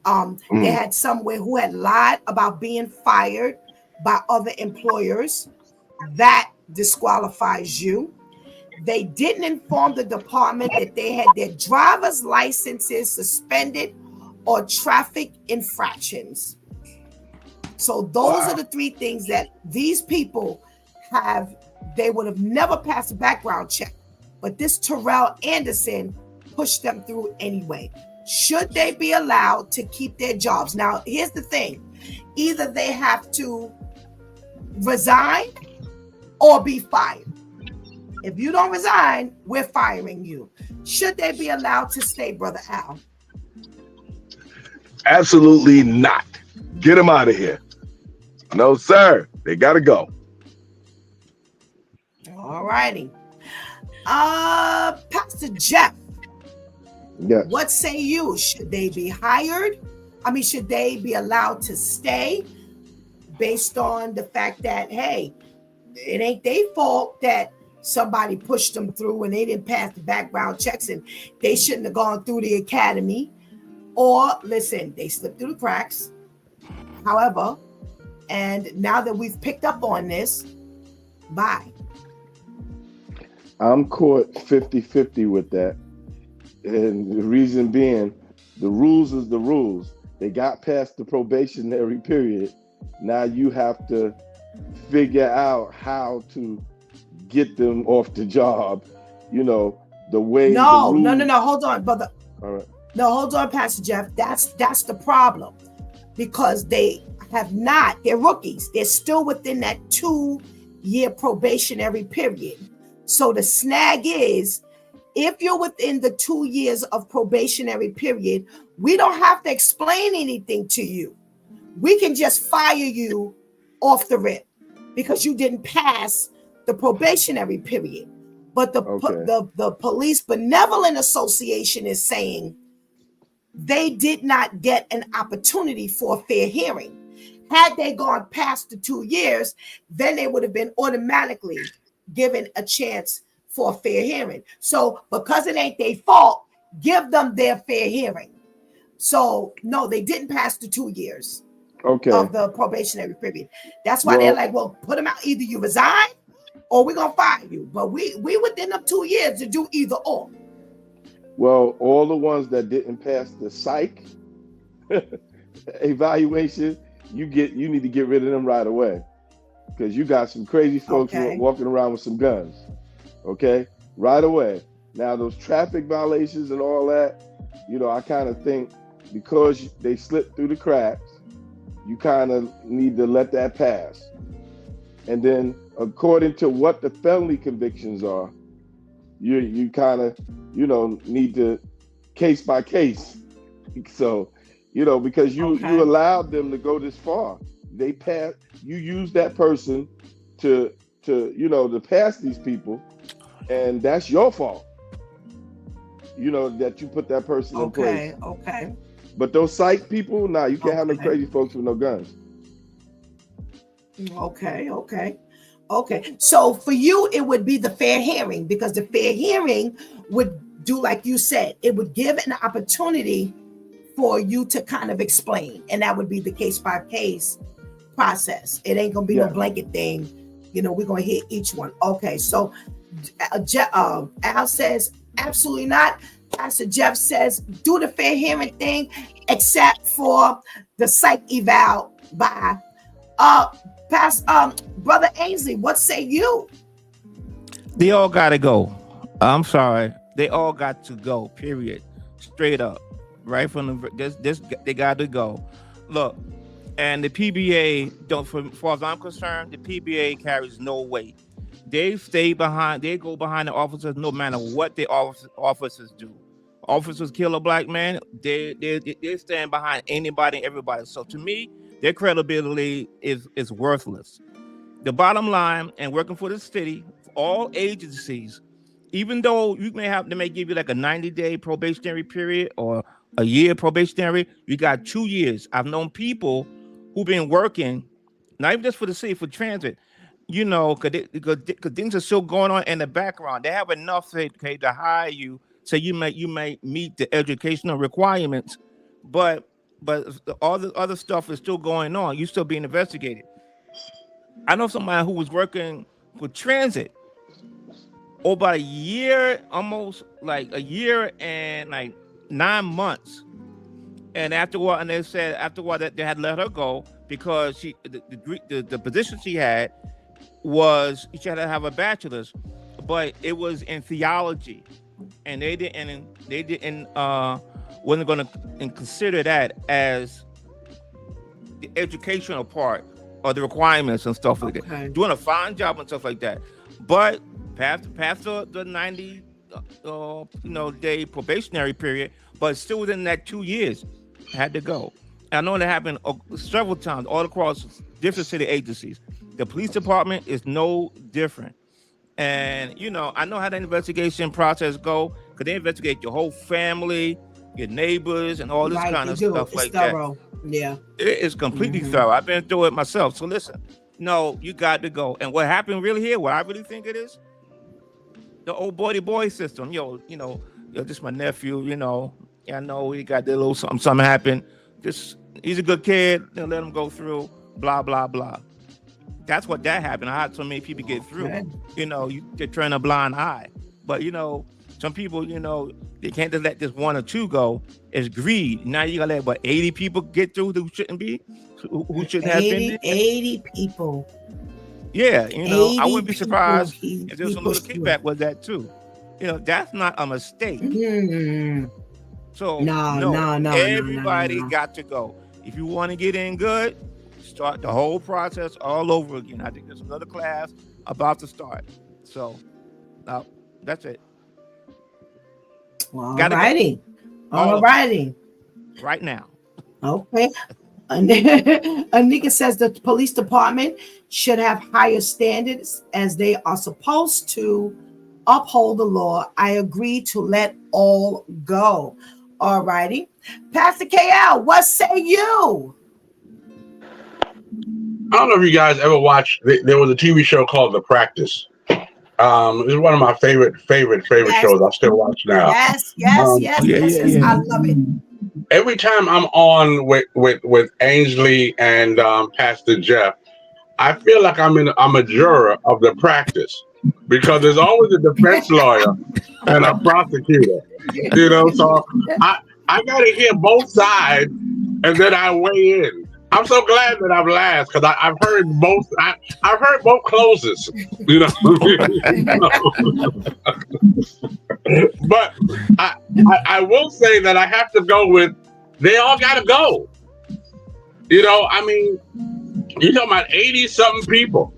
B: they had somewhere who had lied about being fired by other employers. That disqualifies you. They didn't inform the department that they had their driver's licenses suspended or traffic infractions. So those are the three things that these people have. They would have never passed a background check, but this Terrell Anderson pushed them through anyway. Should they be allowed to keep their jobs? Now, here's the thing. Either they have to resign or be fired. If you don't resign, we're firing you. Should they be allowed to stay, Brother Al?
E: Absolutely not. Get them out of here. No, sir. They got to go.
B: All righty. Pastor Jeff.
G: Yes.
B: What say you? Should they be hired? I mean, should they be allowed to stay based on the fact that, hey, it ain't their fault that somebody pushed them through and they didn't pass the background checks and they shouldn't have gone through the academy? Or listen, they slipped through the cracks. However, and now that we've picked up on this, bye.
G: I'm caught 50-50 with that. And the reason being, the rules is the rules. They got past the probationary period. Now you have to figure out how to get them off the job. You know, the way.
B: No. Hold on, brother.
G: All right.
B: No, hold on, Pastor Jeff. That's the problem. Because they have not, they're rookies. They're still within that 2-year probationary period. So the snag is, if you're within the 2 years of probationary period, we don't have to explain anything to you. We can just fire you off the rip because you didn't pass the probationary period. But the Police Benevolent Association is saying they did not get an opportunity for a fair hearing. Had they gone past the 2 years, then they would have been automatically given a chance for a fair hearing. So because it ain't their fault, give them their fair hearing. So no, they didn't pass the 2 years of the probationary period. That's why they're like, well, put them out. Either you resign or we're going to fire you. But we within them 2 years to do either or.
G: Well, all the ones that didn't pass the psych evaluation, you need to get rid of them right away. because you got some crazy folks walking around with some guns. Okay, right away. Now those traffic violations and all that, you know, I kind of think because they slipped through the cracks, you kind of need to let that pass. And then according to what the felony convictions are, you kind of, you know, need to case by case. So, you know, because you allowed them to go this far. They pass, you use that person to you know, to pass these people, and that's your fault. You know, that you put that person in place.
B: Okay.
G: But those psych people, nah, you can't have no crazy folks with no guns.
B: Okay. So for you, it would be the fair hearing, because the fair hearing would do like you said. It would give an opportunity for you to kind of explain, and that would be the case by case process. It ain't gonna be no blanket thing. You know, we're gonna hit each one. Okay, so Al says absolutely not. Pastor Jeff says do the fair hearing thing, except for the psych eval by Brother Ainsley. What say you?
D: They all gotta go. I'm sorry, they all got to go. Period. Straight up, right from the this they got to go. Look, and the PBA don't. For as far as I'm concerned, the PBA carries no weight. They stay behind. They go behind the officers no matter what the officers do. Officers kill a black man, they stand behind anybody and everybody. So to me, their credibility is worthless. The bottom line, and working for the city, all agencies, even though they may give you like a 90-day probationary period or a year probationary, you got 2 years. I've known people who've been working, not even just for the city, for transit, you know, because things are still going on in the background. They have enough to hire you, so you may meet the educational requirements, but all the other stuff is still going on. You're still being investigated. I know somebody who was working for transit about a year, almost like a year and like 9 months. And after a while, they said that they had let her go because the position she had was she had to have a bachelor's, but it was in theology, and they didn't wasn't going to consider that as the educational part or the requirements and stuff like that. Doing a fine job and stuff like that, but past the 90 day probationary period, but still within that 2 years had to go. I know that happened several times all across different city agencies. The police department is no different. And, you know, I know how the investigation process go, because they investigate your whole family, your neighbors, and all this kind of stuff like that.
B: Yeah.
D: It is completely thorough. I've been through it myself. So listen, no, you got to go. And what happened really here, what I really think it is, the old boy system. This my nephew, you know, I know he got that little something happened. He's a good kid, let him go through, blah, blah, blah. That's what that happened. I had so many people get through. You know, they turn a blind eye. But, you know, some people, you know, they can't just let this one or two go. It's greed. Now you gotta let 80 people get through who shouldn't be, who shouldn't have been there.
B: 80 people.
D: Yeah, you know, I wouldn't be surprised if there's a little kickback with that too. You know, that's not a mistake. So no, everybody got to go. If you want to get in good, start the whole process all over again. I think there's another class about to start. So that's it.
B: All righty.
D: Right now.
B: Okay. Anika says the police department should have higher standards as they are supposed to uphold the law. I agree to let all go. All righty. Pastor KL, what say you?
F: I don't know if you guys ever watched, there was a TV show called The Practice. It's one of my favorite shows. I still watch now.
B: Yes. I love it.
F: Every time I'm on with Ainsley and Pastor Jeff, I feel like I'm a juror of The Practice, because there's always a defense lawyer and a prosecutor. You know, so I got to hear both sides, and then I weigh in. I'm so glad that I've last because I've heard both. I've heard both closes. You know, but I will say that I have to go with they all got to go. You know, I mean, you're talking about 80 something people.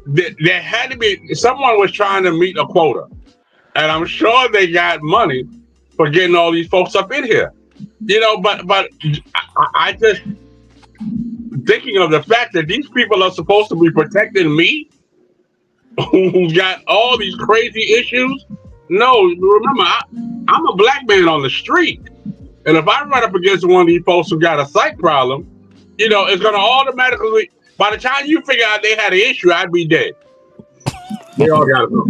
F: There had to be someone was trying to meet a quota, and I'm sure they got money for getting all these folks up in here. You know, but I just thinking of the fact that these people are supposed to be protecting me, who's got all these crazy issues. No, remember, I'm a black man on the street, and if I run up against one of these folks who got a psych problem, you know, it's going to automatically. By the time you figure out they had an issue, I'd be dead. They all got to go.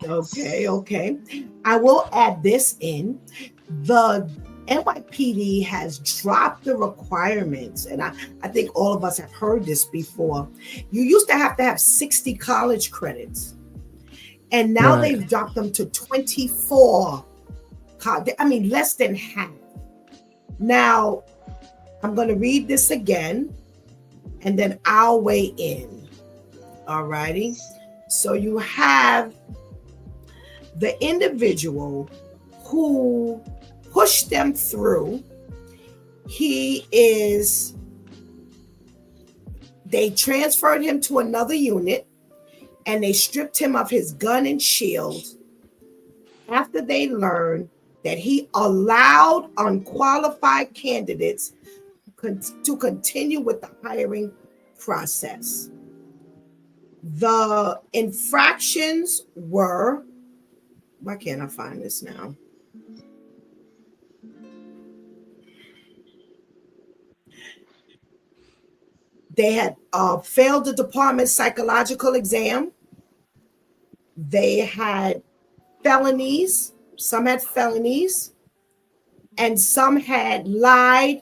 B: Yeah. Okay. I will add this in. The NYPD has dropped the requirements, and I think all of us have heard this before. You used to have 60 college credits, and now they've dropped them to 24. I mean, less than half. Now, I'm going to read this again, and then I'll weigh in. All righty. So you have the individual who pushed them through. They transferred him to another unit, and they stripped him of his gun and shield after they learned that he allowed unqualified candidates to continue with the hiring process. The infractions were, why can't I find this now? They had failed the department's psychological exam. They had felonies. Some had felonies. And some had lied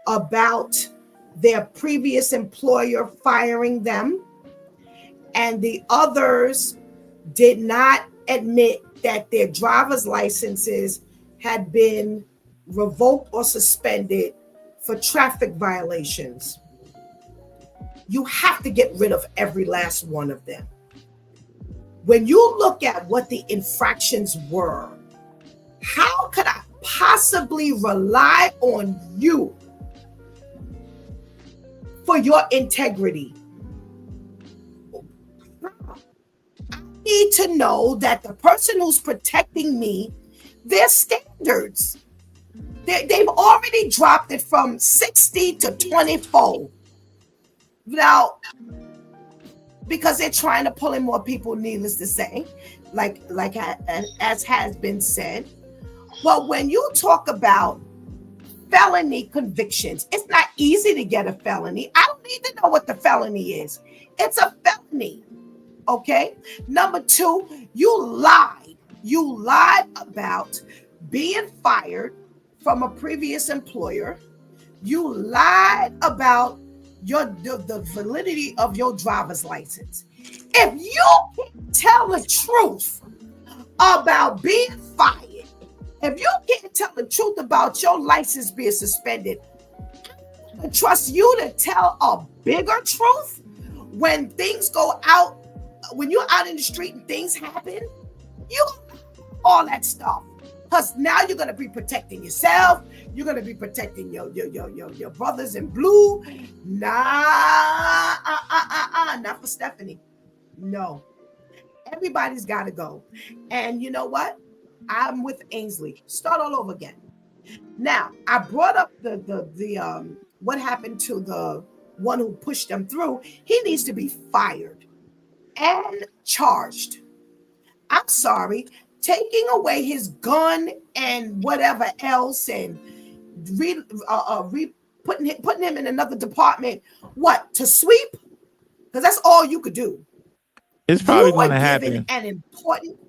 B: about their previous employer firing them. And the others did not admit that their driver's licenses had been revoked or suspended for traffic violations. You have to get rid of every last one of them. When you look at what the infractions were, how could I possibly rely on you for your integrity? I need to know that the person who's protecting me, their standards, they've already dropped it from 60 to 24. Now, because they're trying to pull in more people, needless to say, like as has been said. But when you talk about felony convictions, it's not easy to get a felony. I don't need to know what the felony is. It's a felony. Okay. Number two, you lied. You lied about being fired from a previous employer. You lied about the validity of your driver's license. If you can't tell the truth about being fired, if you can't tell the truth about your license being suspended, I trust you to tell a bigger truth when things go out, when you're out in the street and things happen, you all that stuff. Because now you're going to be protecting yourself. You're going to be protecting your brothers in blue. Not for Stephanie. No. Everybody's got to go. And you know what? I'm with Ainsley. Start all over again. Now, I brought up the what happened to the one who pushed them through. He needs to be fired and charged. I'm sorry. Taking away his gun and whatever else and putting him in another department. What, to sweep? Because that's all you could do.
D: It's probably going to happen.
B: An important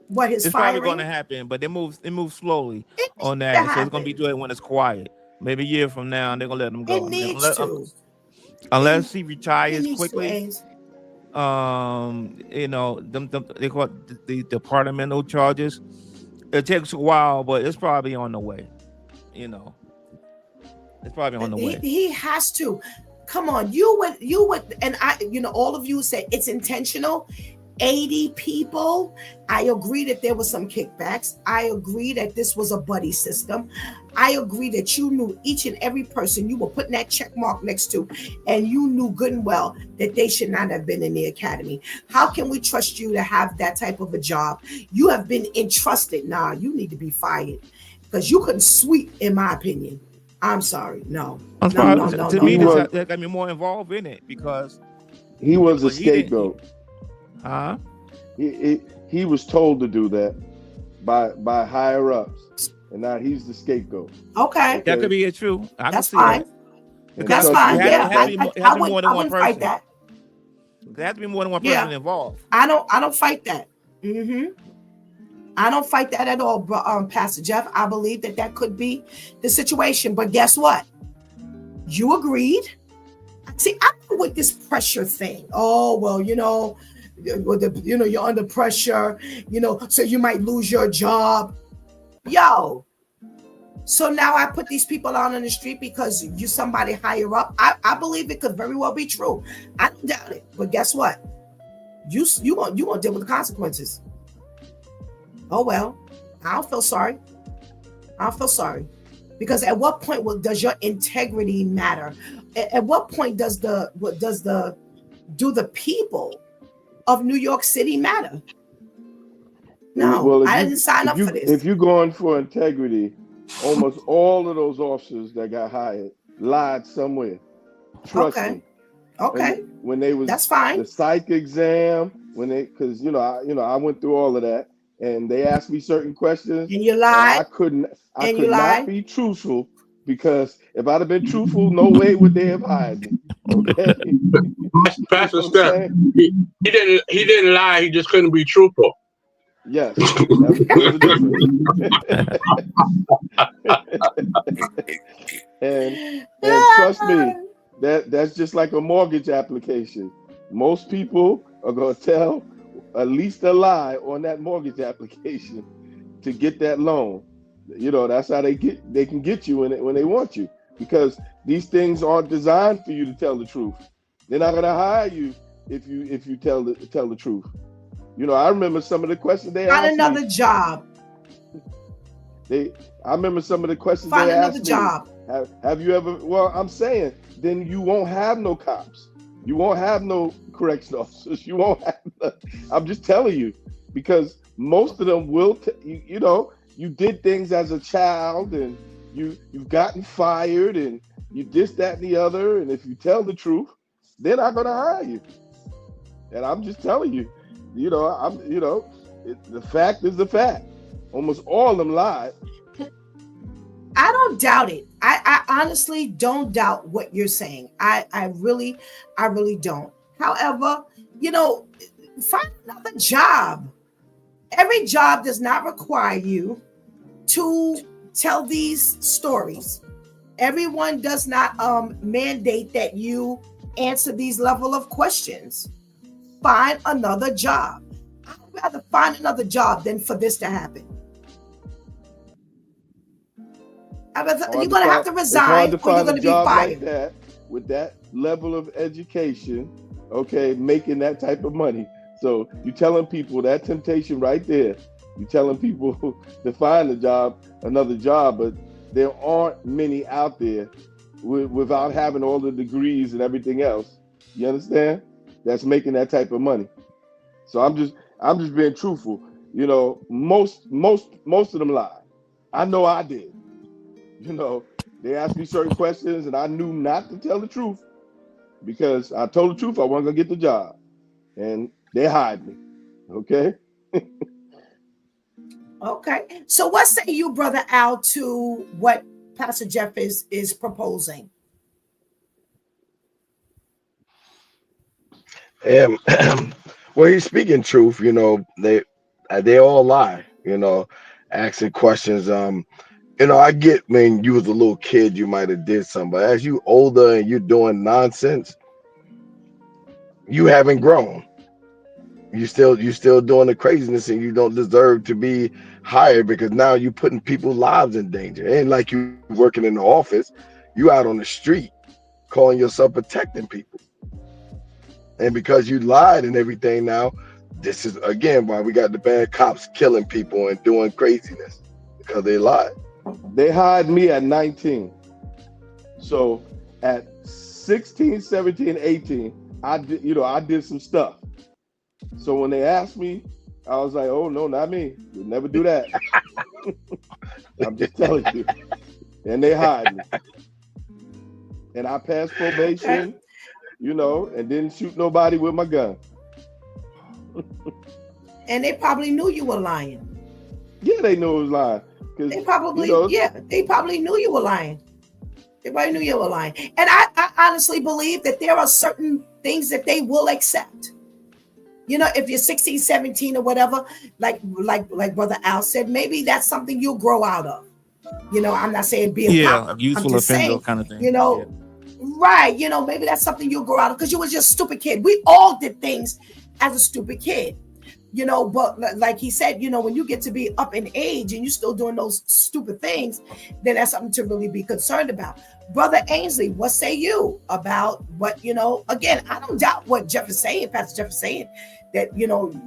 B: what his
D: it's
B: firing?
D: probably going to happen, but it moves slowly on that. So it's going to be doing when it's quiet. Maybe a year from now, they're going to let him go.
B: It needs to.
D: Unless he retires quickly.
B: To,
D: you know, they call it the departmental charges. It takes a while, but it's probably on the way. it's probably on the way.
B: He has to. Come on, you would, and all of you said it's intentional. 80 people. I agree that there was some kickbacks. I agree that this was a buddy system. I agree that you knew each and every person you were putting that check mark next to, and you knew good and well that they should not have been in the academy. How can we trust you to have that type of a job? You have been entrusted. Nah, you need to be fired because you couldn't sweep, in my opinion. I'm sorry. No.
D: To me, that got me more involved in it because
G: he was a scapegoat.
D: Huh?
G: He was told to do that by higher ups, and now he's the scapegoat.
B: Okay.
D: That could be true.
B: That's fine. That's fine. Yeah, I wouldn't fight that.
D: There has to be more than one person involved.
B: I don't fight that. I don't fight that at all, Pastor Jeff. I believe that could be the situation. But guess what? You agreed. See, I'm with this pressure thing. Oh, well, you're under pressure, so you might lose your job. Yo. So now I put these people out on the street because you somebody higher up. I believe it could very well be true. I don't doubt it. But guess what? You gonna deal with the consequences. Oh well, I don't feel sorry. Because at what point does your integrity matter? At what point do the people of New York City matter? No, well, I didn't sign up for this.
G: If you're going for integrity, almost all of those officers that got hired lied somewhere. Trust me.
B: Okay.
G: When they was
B: that's fine.
G: The psych exam, because I went through all of that, and they asked me certain questions,
B: and you lied.
G: I could not be truthful, because if I'd have been truthful, no way would they have hired me. Okay.
F: Pastor Steph, he didn't lie. He just couldn't be truthful.
G: Yes, there's a difference. and trust me, that's just like a mortgage application. Most people are gonna tell at least a lie on that mortgage application to get that loan. That's how they can get you when they want you, because these things aren't designed for you to tell the truth. They're not gonna hire you if you tell the truth. I remember some of the questions they asked me.
B: Find another job.
G: I remember some of the questions
B: they
G: asked me.
B: Find another
G: job. Have you ever? Well, I'm saying then you won't have no cops. You won't have no correction officers. You won't have. I'm just telling you, because most of them will. You did things as a child, and you've gotten fired, and you this, that, and the other. And if you tell the truth, they're not gonna hire you. And I'm just telling you. The fact is the fact. Almost all of them lied.
B: I don't doubt it. I honestly don't doubt what you're saying. I really don't. However, find another job. Every job does not require you to tell these stories. Everyone does not mandate that you answer these level of questions. Find another job. I'd rather find another job than for this to happen. You're going to have to resign, or you're going to be fired.
G: Like that, with that level of education, okay, making that type of money. So you're telling people that temptation right there. You're telling people to find another job, but there aren't many out there without having all the degrees and everything else. You understand? That's making that type of money. So I'm just being truthful. Most of them lie. I know I did. They asked me certain questions, and I knew not to tell the truth, because I told the truth I wasn't gonna get the job, and they hired me. Okay.
B: Okay. So what say you, Brother Al, to what Pastor Jeff is proposing?
E: Well, he's speaking truth. They all lie. Asking questions. I get when you was a little kid, you might have did something, but as you older and you're doing nonsense, you haven't grown. You still doing the craziness, and you don't deserve to be hired because now you're putting people's lives in danger. It ain't like you working in the office, you out on the street calling yourself protecting people. And because you lied and everything now, this is again why we got the bad cops killing people and doing craziness because they lied.
G: They hired me at 19. So at 16, 17, 18, I did some stuff. So when they asked me, I was like, oh no, not me. You'll never do that. I'm just telling you. And they hired me. And I passed probation, and didn't shoot nobody with my gun.
B: And they probably knew you were lying.
G: Yeah, they knew it was lying.
B: They probably, they probably knew you were lying. They probably knew you were lying. And I honestly believe that there are certain things that they will accept. If you're 16, 17 or whatever, like Brother Al said, maybe that's something you'll grow out of. I'm not saying be a cop.
D: a useful offender kind of thing.
B: Right. Maybe that's something you'll grow out of because you was just a stupid kid. We all did things as a stupid kid. But like he said, when you get to be up in age and you're still doing those stupid things, then that's something to really be concerned about. Brother Ainsley, what say you about what, again, I don't doubt what Jeff is saying, Pastor Jeff is saying, that,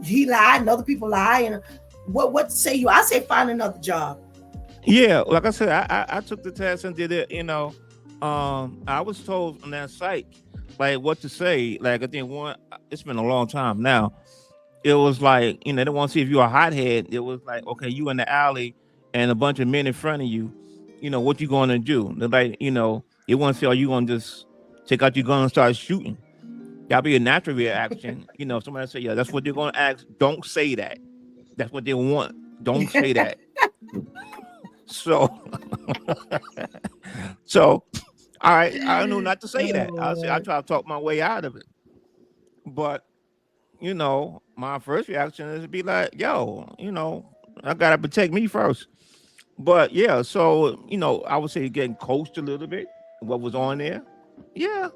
B: he lied and other people lie. And what say you? I say find another job.
D: Yeah, like I said, I took the test and did it, I was told on that site, like what to say. Like I think it's been a long time now. It was like, they want to see if you're a hothead. It was like, okay, you in the alley and a bunch of men in front of you, what you going to do? They're like, they want to see, are you going to just take out your gun and start shooting? That'll be a natural reaction. Somebody say, yeah, that's what they're going to ask. Don't say that. That's what they want. Don't say that. So, all right, I knew not to say that. I try to talk my way out of it. But, my first reaction is to be like, yo, I got to protect me first. But yeah, so, I would say getting coached a little bit, what was on there. Yeah.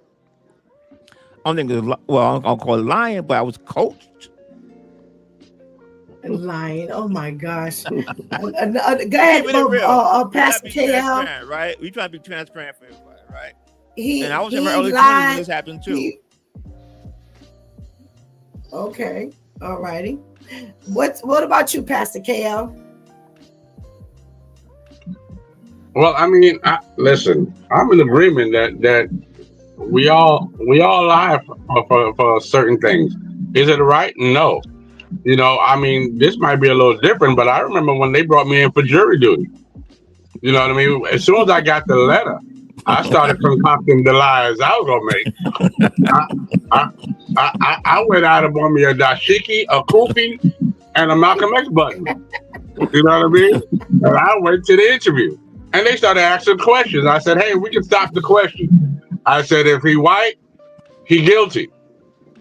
D: I don't think it was, I'll call it lying, but I was coached.
B: Lying. Oh my gosh. Go ahead, Pastor KL.
D: Right? We try to be transparent for everybody, right?
B: And
D: I was in my early 20s when this happened too.
B: Okay. All righty. What about you, Pastor KL?
F: Well, I mean, listen, I'm in agreement that we all lie for certain things. Is it right? No. I mean, this might be a little different, but I remember when they brought me in for jury duty. You know what I mean? As soon as I got the letter, I started concocting the lies I was gonna make. I went out and bought me a dashiki, a kufi, and a Malcolm X button. You know what I mean? And I went to the interview, and they started asking questions. I said, "Hey, we can stop the question." I said, "If he white, he guilty."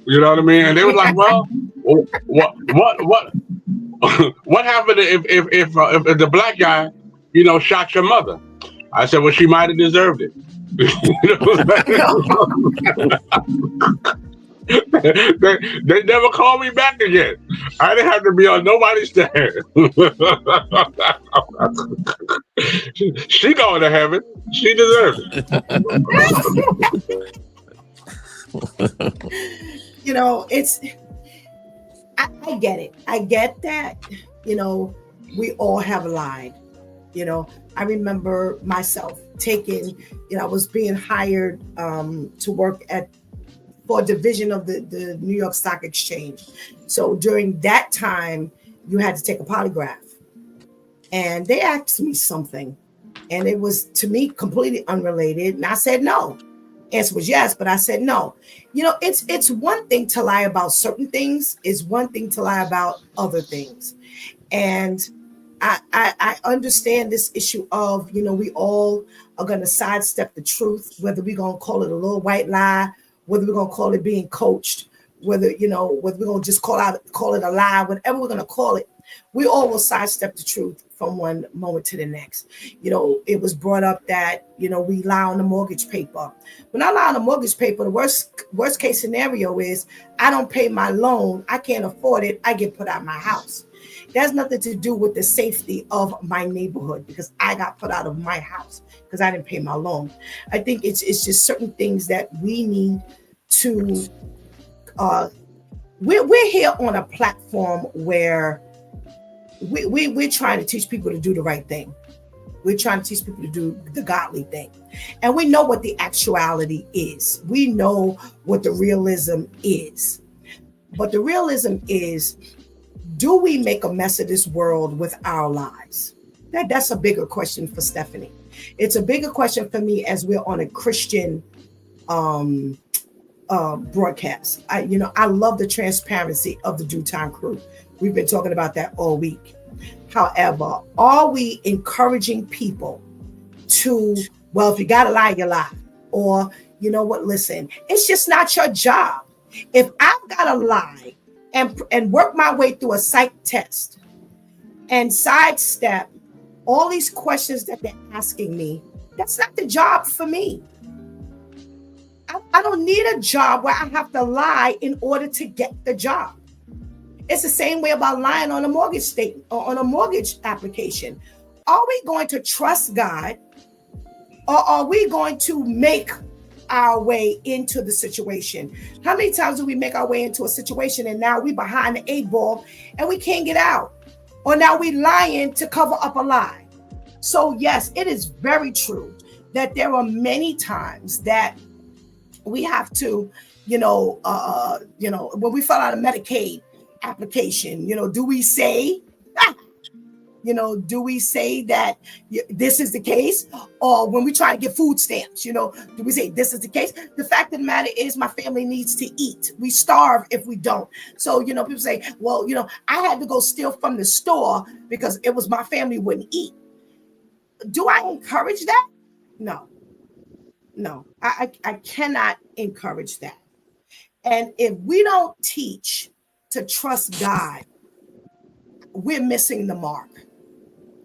F: You know what I mean? And they was like, "Well, what happened if the black guy, shot your mother?" I said, "Well, she might have deserved it." They never called me back again. I didn't have to be on nobody's stand. She going to heaven. She deserves it.
B: I get it. I get that, we all have lied. I remember myself taking, I was being hired to work for a division of the New York Stock Exchange. So during that time, you had to take a polygraph. And they asked me something. And it was, to me, completely unrelated. And I said no. Answer was yes, but I said no. It's one thing to lie about certain things. It's one thing to lie about other things. And I understand this issue of, we all are going to sidestep the truth, whether we're going to call it a little white lie, whether we're going to call it being coached, whether we're going to just call it a lie, whatever we're going to call it. We all will sidestep the truth from one moment to the next. It was brought up that, we lie on the mortgage paper. When I lie on the mortgage paper, the worst case scenario is I don't pay my loan. I can't afford it. I get put out of my house. That has nothing to do with the safety of my neighborhood because I got put out of my house because I didn't pay my loan. I think it's just certain things that we need to we're here on a platform where we're trying to teach people to do the right thing. We're trying to teach people to do the godly thing. And we know what the actuality is. We know what the realism is. But the realism is, do we make a mess of this world with our lives? That's a bigger question for Stephanie. It's a bigger question for me as we're on a Christian broadcast. I love the transparency of the Due Time crew. We've been talking about that all week. However, are we encouraging people to, well, if you gotta lie, you lie. Or, you know what, listen, it's just not your job. If I've gotta lie and work my way through a psych test and sidestep all these questions that they're asking me, that's not the job for me. I don't need a job where I have to lie in order to get the job. It's the same way about lying on a mortgage statement or on a mortgage application. Are we going to trust God, or are we going to make our way into the situation? How many times do we make our way into a situation and now we behind the 8 ball and we can't get out? Or now we lying to cover up a lie. So yes, it is very true that there are many times that we have to, when we fill out a Medicaid application, do we say, do we say that this is the case? Or when we try to get food stamps, do we say this is the case? The fact of the matter is my family needs to eat. We starve if we don't. So, people say, well, I had to go steal from the store because it was my family wouldn't eat. Do I encourage that? No, I cannot encourage that. And if we don't teach to trust God, we're missing the mark.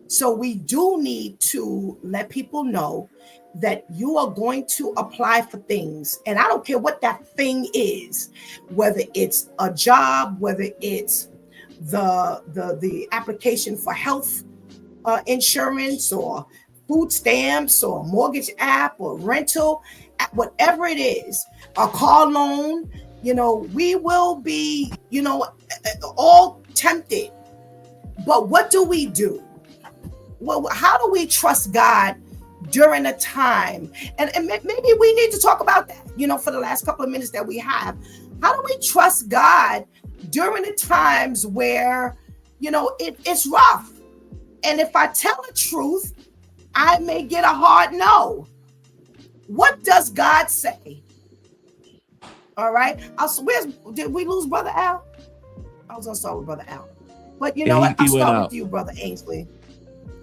B: So we do need to let people know that you are going to apply for things. And I don't care what that thing is, whether it's a job, whether it's the application for health insurance or food stamps or mortgage app or rental, whatever it is, a car loan, we will be, all tempted. But what do we do? Well, how do we trust God during a time? And maybe we need to talk about that, for the last couple of minutes that we have. How do we trust God during the times where, it's rough? And if I tell the truth, I may get a hard no. What does God say? All right. Did we lose Brother Al? I was going to start with Brother Al. But you know what? I'll start with you, Brother Ainsley.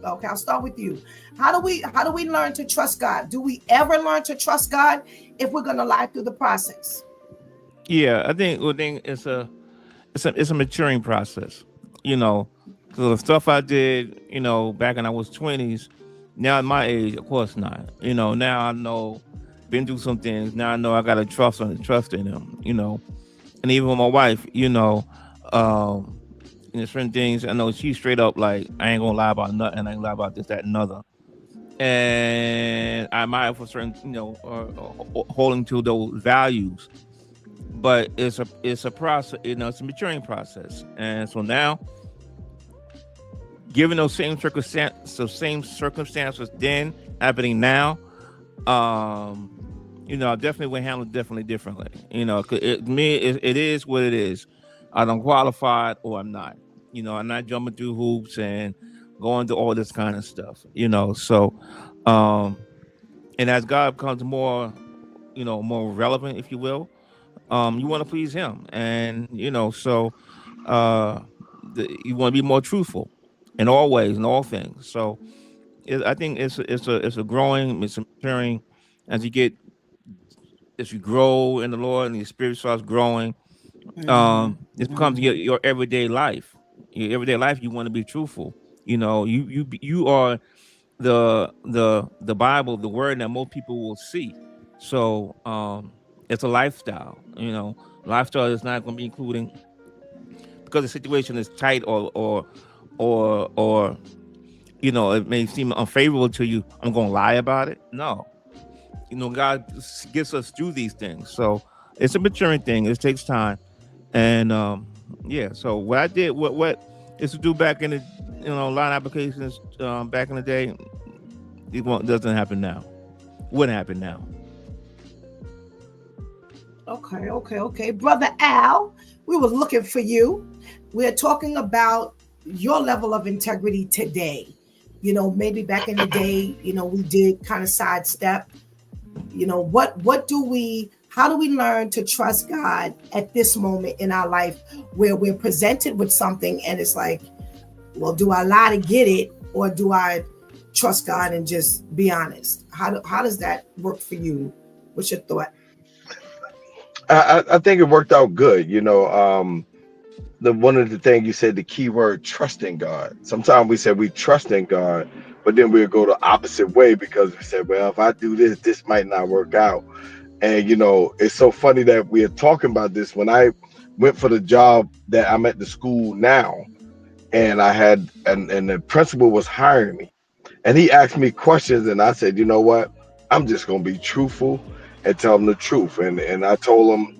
B: Okay, I'll start with you. How do we learn to trust God? Do we ever learn to trust God if we're going to lie through the process?
D: Yeah, I think it's a maturing process. So the stuff I did, back when I was 20s, now at my age, of course not. Now I know, been through some things. Now I know I gotta trust in him. And even with my wife, certain things I know she's straight up like, I ain't gonna lie about nothing. I ain't gonna lie about this, that, and other. And I admire for certain, holding to those values. But it's a process. It's a maturing process. And so now, given those same circumstances then happening now, I definitely would handle it differently. Cause it is what it is. I'm qualified or I'm not. I'm not jumping through hoops and going to all this kind of stuff. So, and as God becomes more, more relevant, if you will, you want to please Him, and so you want to be more truthful in all ways, in all things. So, I think it's a growing, it's a maturing as you grow in the Lord and your spirit starts growing. It becomes your everyday life. your everyday life, you want to be truthful. You know, you are the Bible, the word that most people will see. So it's a lifestyle. You know, lifestyle is not going to be including because the situation is tight or you know it may seem unfavorable to you. I'm going to lie about it. No, you know, God gets us through these things. So it's a maturing thing. It takes time, and yeah. So what I did, what is to do back in the line applications back in the day, doesn't happen now. Wouldn't happen now.
B: Okay. Brother Al, we were looking for you. We're talking about your level of integrity today. You know, maybe back in the day, you know, we did kind of sidestep. You know, how do we learn to trust God at this moment in our life where we're presented with something and it's like, well, do I lie to get it, or do I trust God and just be honest? How does that work for you? What's your thought?
E: I think it worked out good. You know, the one of the things you said, the key word, trusting God. Sometimes we said we trust in God, but then we'll go the opposite way because we said, well, if I do this, this might not work out. And you know, it's so funny that we are talking about this. When I went for the job that I'm at the school now, and I had and the principal was hiring me, and he asked me questions, and I said, you know what, I'm just gonna be truthful and tell him the truth. And I told him,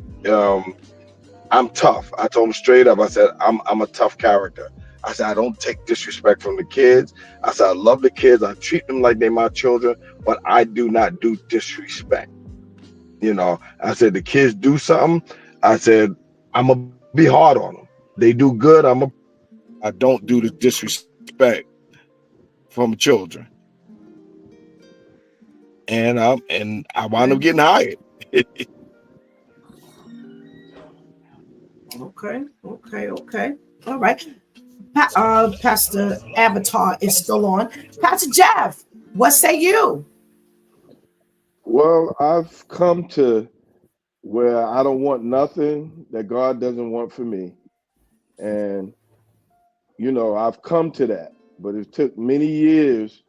E: I'm tough. I told him straight up. I said, I'm a tough character. I said, I don't take disrespect from the kids. I said, I love the kids. I treat them like they're my children, but I do not do disrespect. You know, I said, the kids do something. I said, I'm gonna be hard on them. They do good. I don't do the disrespect from children. And I wound up getting hired.
B: Okay. All right. Pastor Avatar is still on. Pastor Jeff, what say you?
G: Well, I've come to where I don't want nothing that God doesn't want for me. And, you know, I've come to that, but it took many years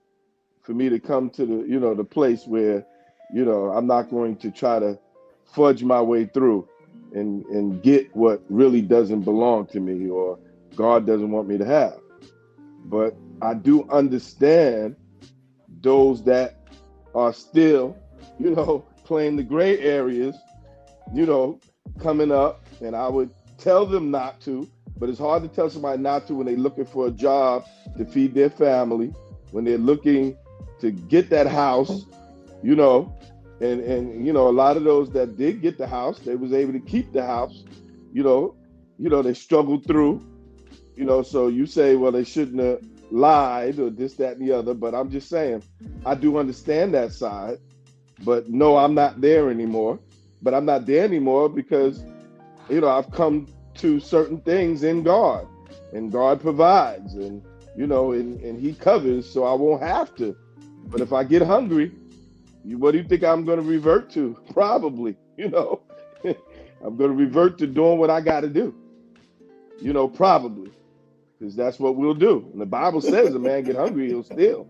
G: for me to come to the place where, I'm not going to try to fudge my way through and get what really doesn't belong to me or God doesn't want me to have. But I do understand those that are still, playing the gray areas, coming up, and I would tell them not to, but it's hard to tell somebody not to when they're looking for a job to feed their family, when they're looking to get that house, and a lot of those that did get the house, they was able to keep the house, they struggled through, so you say, well, they shouldn't have lied or this, that, and the other, but I'm just saying, I do understand that side, but no, I'm not there anymore. But I'm not there anymore because, I've come to certain things in God, and God provides, and and He covers, so I won't have to. But if I get hungry, what do you think I'm going to revert to? Probably, I'm going to revert to doing what I got to do. Probably, because that's what we'll do. And the Bible says, a man get hungry, he'll steal.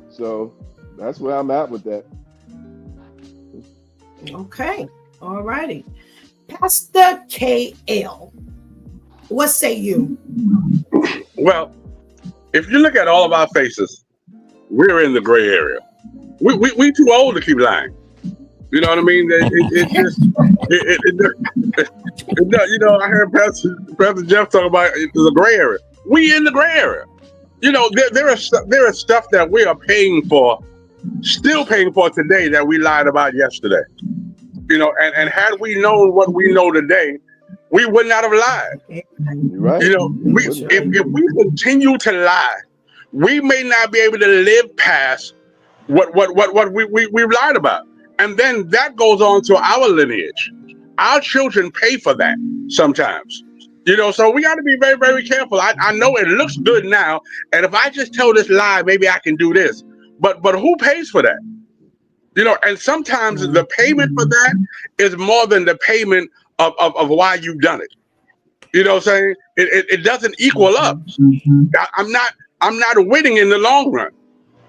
G: So that's where I'm at with that.
B: Okay. All righty. Pastor KL, what say you?
F: Well, if you look at all of our faces, we're in the gray area. We too old to keep lying. You know what I mean? I heard Pastor Jeff talk about the gray area. We in the gray area. There is stuff that we are paying for, still paying for today that we lied about yesterday. And had we known what we know today, we would not have lied.
G: Right.
F: If we continue to lie, we may not be able to live past what we've lied about. And then that goes on to our lineage. Our children pay for that sometimes. So we got to be very, very careful. I know it looks good now, and if I just tell this lie, maybe I can do this. But who pays for that? And sometimes the payment for that is more than the payment of why you've done it. You know what I'm saying? It doesn't equal up. I'm not winning in the long run.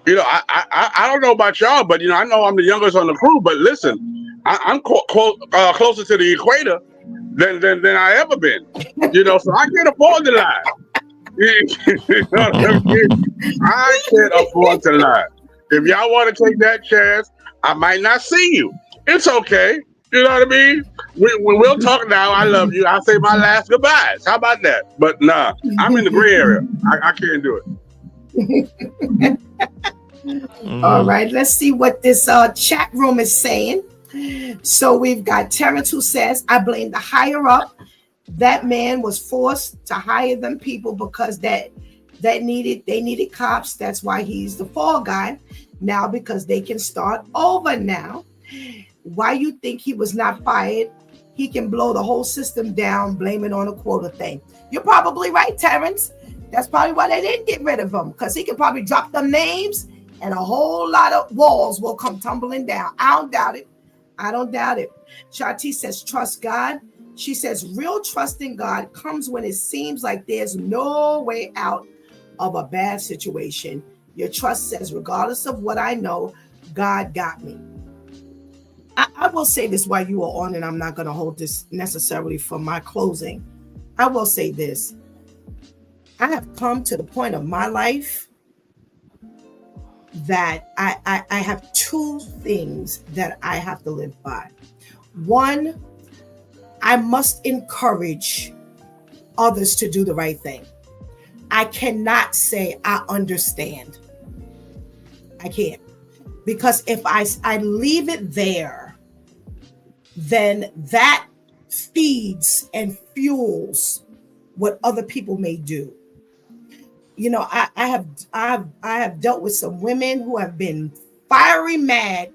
F: You know, I don't know about y'all, but you know, I know I'm the youngest on the crew. But listen, I'm closer to the equator than I ever been. You know, so I can't afford to lie. You know what I mean? I can't afford to lie. If y'all want to take that chance, I might not see you. It's okay. You know what I mean? We'll talk now. I love you. I'll say my last goodbyes. How about that? But nah, I'm in the gray area. I can't do it.
B: All right, let's see what this chat room is saying. So we've got Terrence who says, I blame the higher up. That man was forced to hire them people because they needed cops. That's why he's the fall guy now, because they can start over now. Why you think he was not fired? He can blow the whole system down, blame it on a quota thing. You're probably right, Terrence. That's probably why they didn't get rid of him, because he could probably drop them names and a whole lot of walls will come tumbling down. I don't doubt it. I don't doubt it. Shati says, trust God. She says, real trust in God comes when it seems like there's no way out of a bad situation. Your trust says, regardless of what I know, God got me. I will say this while you are on, and I'm not going to hold this necessarily for my closing. I will say this. I have come to the point of my life that I have two things that I have to live by. One, I must encourage others to do the right thing. I cannot say I understand. I can't. Because if I leave it there, then that feeds and fuels what other people may do. You know, I have dealt with some women who have been fiery mad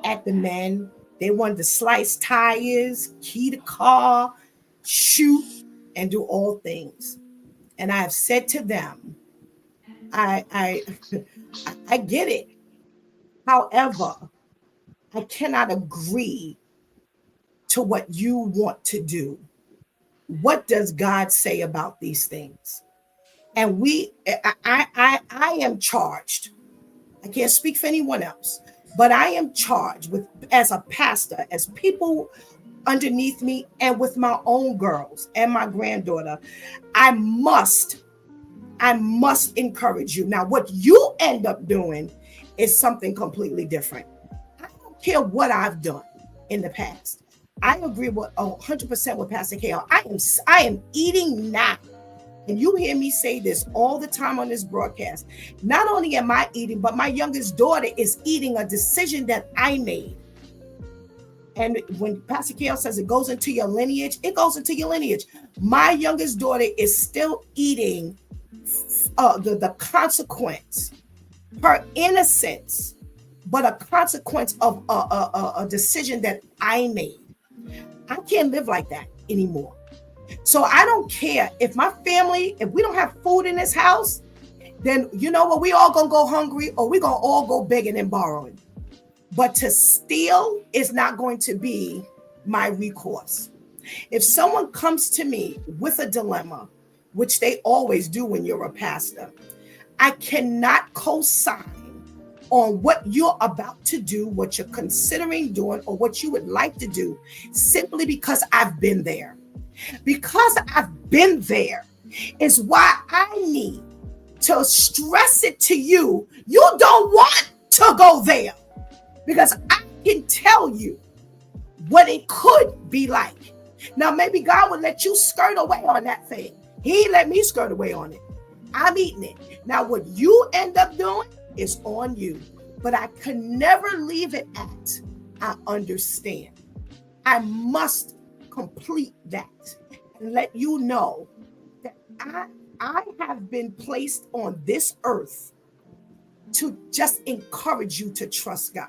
B: at the men. They wanted to slice tires, key the car, shoot, and do all things. And I have said to them, I get it. However, I cannot agree to what you want to do. What does God say about these things? And I am charged. I can't speak for anyone else, but I am charged with, as a pastor, as people underneath me, and with my own girls and my granddaughter, I must encourage you. Now, what you end up doing is something completely different. I don't care what I've done in the past. I agree with 100% with Pastor KL. I am eating now. And you hear me say this all the time on this broadcast. Not only am I eating, but my youngest daughter is eating a decision that I made. And when Pastor KL says it goes into your lineage, it goes into your lineage. My youngest daughter is still eating the consequence, her innocence, but a consequence of a decision that I made. I can't live like that anymore. So I don't care if my family, if we don't have food in this house, then you know what? We all gonna go hungry, or we gonna all go begging and borrowing. But to steal is not going to be my recourse. If someone comes to me with a dilemma, which they always do when you're a pastor, I cannot co-sign on what you're about to do, what you're considering doing, or what you would like to do, simply because I've been there. Because I've been there is why I need to stress it to you. You don't want to go there, because I can tell you what it could be like. Now, maybe God would let you skirt away on that thing. He let me skirt away on it. I'm eating it. Now, what you end up doing is on you. But I could never leave it at, I understand. I must complete that and let you know that I have been placed on this earth to just encourage you to trust God.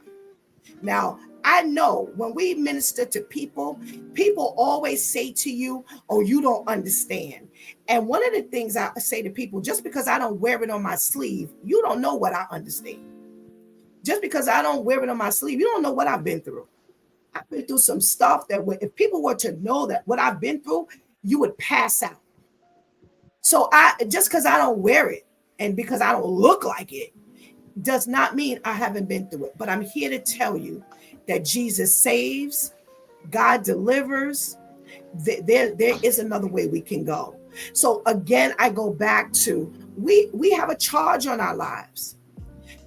B: Now, I know when we minister to people, people always say to you, oh, you don't understand. And one of the things I say to people, just because I don't wear it on my sleeve, you don't know what I understand. Just because I don't wear it on my sleeve, you don't know what I've been through. I've been through some stuff that if people were to know that what I've been through, you would pass out. So just because I don't wear it and because I don't look like it does not mean I haven't been through it. But I'm here to tell you that Jesus saves, God delivers. There is another way we can go. So again, I go back to we have a charge on our lives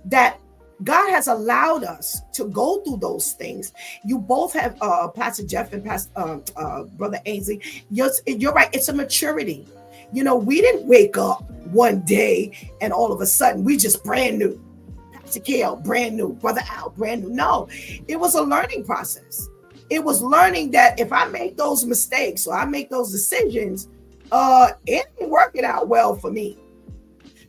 B: that God has allowed us to go through those things. You both have Pastor Jeff and Pastor Brother Ainsley. You're right. It's a maturity. You know, we didn't wake up one day and all of a sudden we just brand new. Pastor Kale, brand new. Brother Al, brand new. No, it was a learning process. It was learning that if I make those mistakes or I make those decisions, it ain't working out well for me.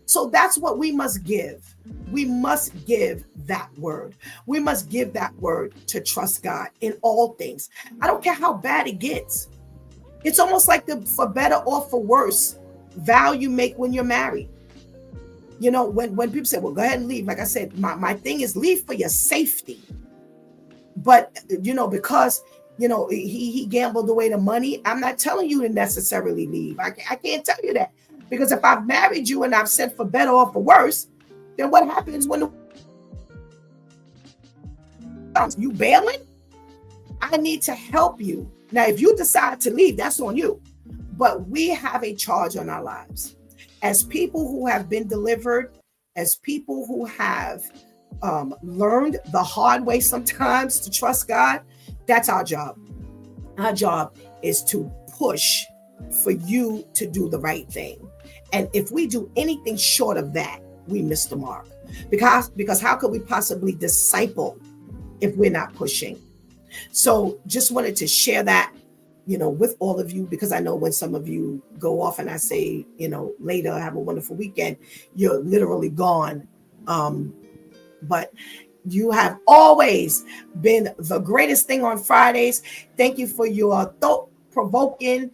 B: So that's what we must give. We must give that word. We must give that word to trust God in all things. I don't care how bad it gets. It's almost like the for better or for worse vow you make when you're married. You know, when people say, well, go ahead and leave. Like I said, my thing is leave for your safety. But, you know, because, you know, he gambled away the money, I'm not telling you to necessarily leave. I can't tell you that. Because if I've married you and I've said for better or for worse, then what happens when you bailing? I need to help you. Now, if you decide to leave, that's on you. But we have a charge on our lives. As people who have been delivered, as people who have learned the hard way sometimes to trust God, that's our job. Our job is to push for you to do the right thing. And if we do anything short of that, we miss the mark. Because how could we possibly disciple if we're not pushing? So just wanted to share that, you know, with all of you, because I know when some of you go off and I say, you know, later, have a wonderful weekend, you're literally gone. But you have always been the greatest thing on Fridays. Thank you for your thought-provoking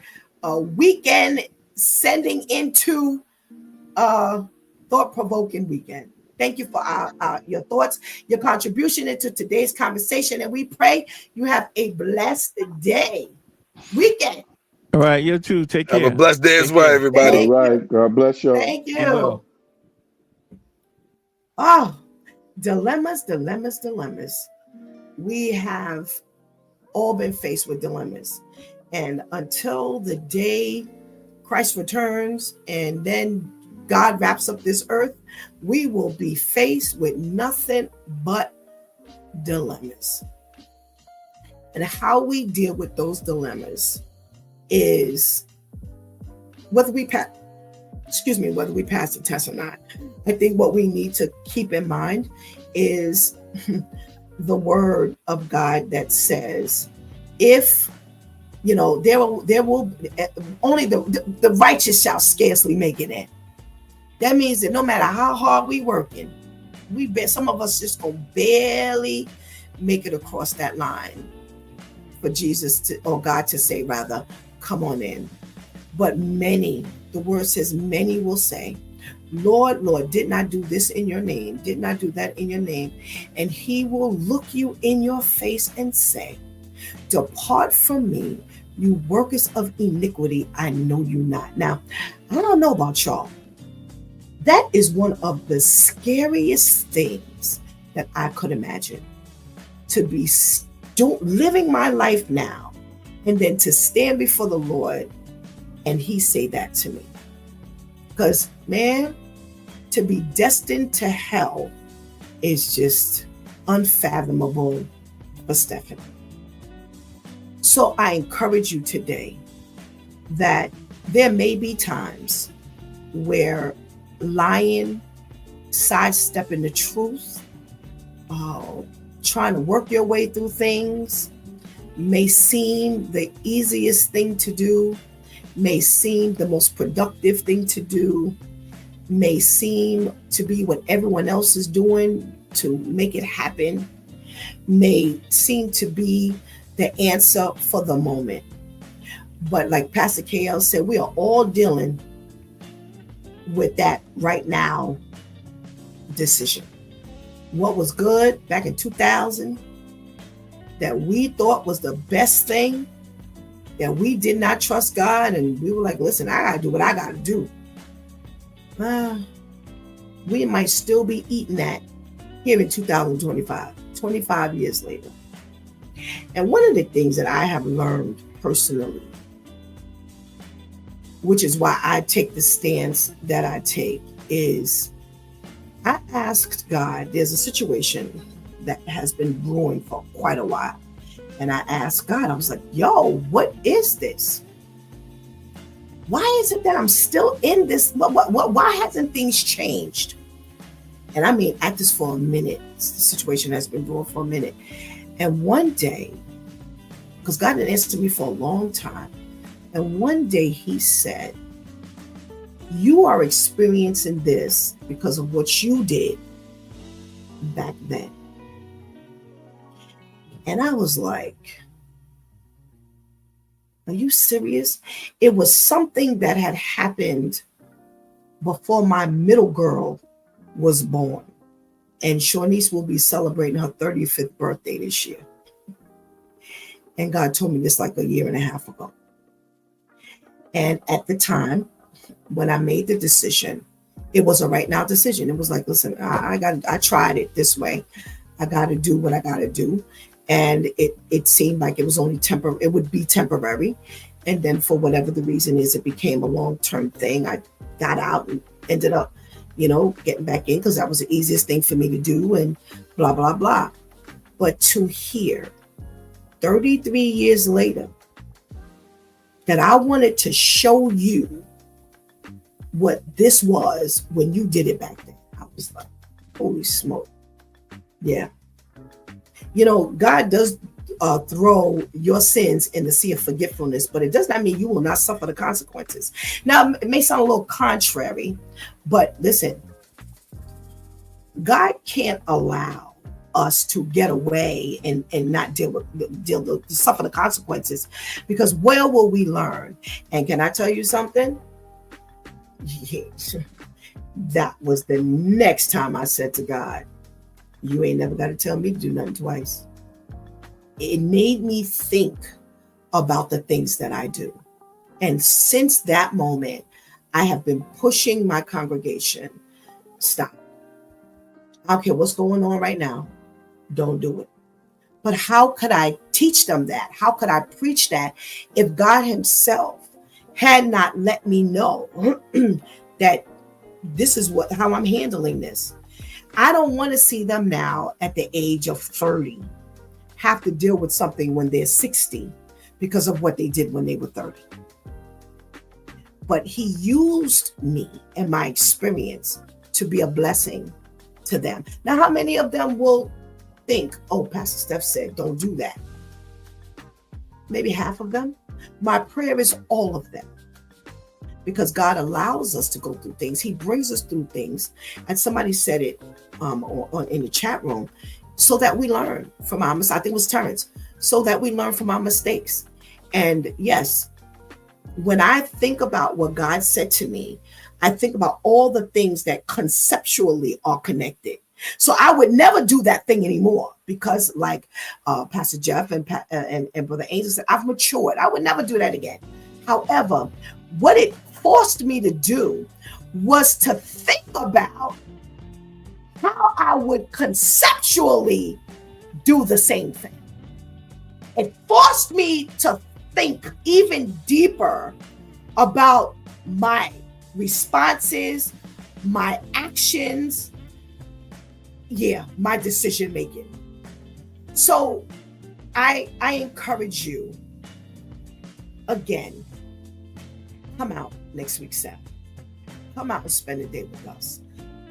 B: weekend, sending into thought-provoking weekend. Thank you for your thoughts, your contribution into today's conversation. And we pray you have a blessed day, weekend.
D: All right, you too. Take care.
E: Have a blessed day as well, everybody.
G: All right. God bless y'all.
B: Thank you.
D: Well.
B: Oh, dilemmas. We have all been faced with dilemmas. And until the day Christ returns and then God wraps up this earth, we will be faced with nothing but dilemmas. And how we deal with those dilemmas is whether we pass the test or not. I think what we need to keep in mind is the word of God that says, if you know, there will only the righteous shall scarcely make it in. That means that no matter how hard we working, some of us just gonna barely make it across that line for Jesus to, or God to say rather, come on in. But many, the word says, many will say, Lord, Lord, did not do this in your name, did not do that in your name. And he will look you in your face and say, depart from me, you workers of iniquity, I know you not. Now, I don't know about y'all. That is one of the scariest things that I could imagine, to be living my life now and then to stand before the Lord and he say that to me. Because, man, to be destined to hell is just unfathomable for Stephanie. So I encourage you today that there may be times where lying, sidestepping the truth, trying to work your way through things may seem the easiest thing to do, may seem the most productive thing to do, may seem to be what everyone else is doing to make it happen, may seem to be the answer for the moment. But like Pastor KL said, we are all dealing with that right now decision. What was good back in 2000 that we thought was the best thing that we did not trust God, and we were like, listen, I gotta do what I gotta do. We might still be eating that here in 2025, 25 years later. And one of the things that I have learned personally, which is why I take the stance that I take, is I asked God, there's a situation that has been brewing for quite a while. And I asked God, I was like, yo, what is this? Why is it that I'm still in this? Why hasn't things changed? And I mean, at this for a minute. The situation has been brewing for a minute. And one day, because God didn't answer me for a long time, and one day he said, you are experiencing this because of what you did back then. And I was like, are you serious? It was something that had happened before my middle girl was born. And Shawnice will be celebrating her 35th birthday this year. And God told me this like a year and a half ago. And at the time, when I made the decision, it was a right now decision. It was like, listen, I tried it this way. I got to do what I got to do. And it seemed like it was only temporary. It would be temporary. And then for whatever the reason is, it became a long-term thing. I got out and ended up, getting back in because that was the easiest thing for me to do and blah, blah, blah. But to hear 33 years later that I wanted to show you what this was when you did it back then, I was like, holy smoke. Yeah. God does throw your sins in the sea of forgetfulness, but it does not mean you will not suffer the consequences. Now, it may sound a little contrary, but listen, God can't allow us to get away and not suffer the consequences, because where will we learn? And can I tell you something? That was the next time I said to God, you ain't never got to tell me to do nothing twice. It made me think about the things that I do. And since that moment, I have been pushing my congregation, stop. I don't care what's going on right now. Don't do it. But how could I teach them that? How could I preach that if God himself had not let me know that this is how I'm handling this? I don't want to see them now at the age of 30 have to deal with something when they're 60 because of what they did when they were 30. But he used me and my experience to be a blessing to them. Now, how many of them will think, oh, Pastor Steph said, don't do that? Maybe half of them. My prayer is all of them. Because God allows us to go through things. He brings us through things. And somebody said it in the chat room, so that we learn from our mistakes. I think it was Terrence. So that we learn from our mistakes. And yes, when I think about what God said to me, I think about all the things that conceptually are connected. So I would never do that thing anymore because, like Pastor Jeff and Brother Angel said, I've matured. I would never do that again. However, what it forced me to do was to think about how I would conceptually do the same thing. It forced me to think even deeper about my responses, my actions, my decision making. So I encourage you, again, come out next week, Saturday. Come out and spend a day with us.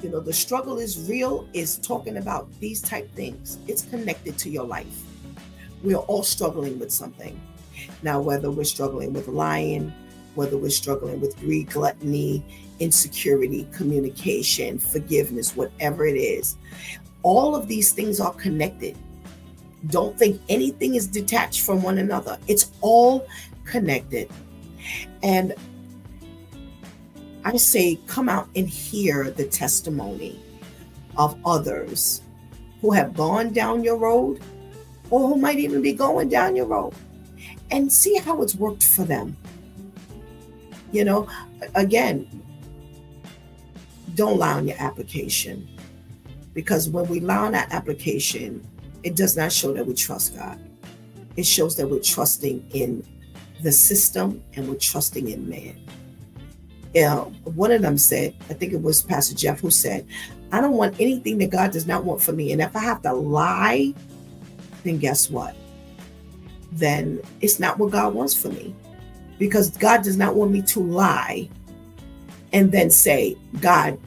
B: The struggle is real, is talking about these type things. It's connected to your life. We're all struggling with something. Now, whether we're struggling with lying, whether we're struggling with greed, gluttony, insecurity, communication, forgiveness, whatever it is, all of these things are connected. Don't think anything is detached from one another. It's all connected. And I say, come out and hear the testimony of others who have gone down your road or who might even be going down your road. and see how it's worked for them. You know, again, don't lie on your application, because when we lie on that application, it does not show that we trust God. It shows that we're trusting in the system and we're trusting in man. One of them said, I think it was Pastor Jeff who said, I don't want anything that God does not want for me. And if I have to lie, then guess what? Then it's not what God wants for me. Because God does not want me to lie and then say, God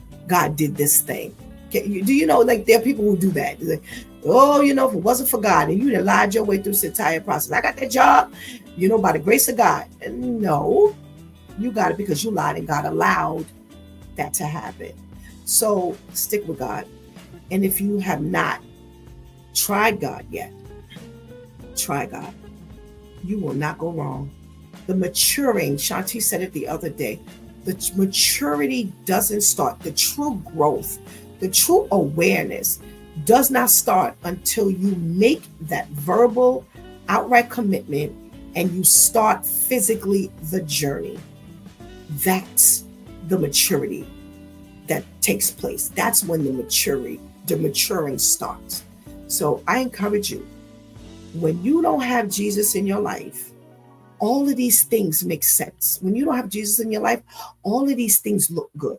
B: did this thing. Do you know, like, there are people who do that? Like, oh, you know, if it wasn't for God, and you'd have lied your way through this entire process. I got that job, you know, by the grace of God. And no, you got it because you lied and God allowed that to happen. So stick with God. And if you have not tried God yet, try God. You will not go wrong. The maturing, Shanti said it the other day, the maturity doesn't start. The true growth, the true awareness does not start until you make that verbal, outright commitment and you start physically the journey. That's the maturity that takes place. That's when the maturing starts. So I encourage you, when you don't have Jesus in your life, all of these things make sense. When you don't have Jesus in your life, all of these things look good.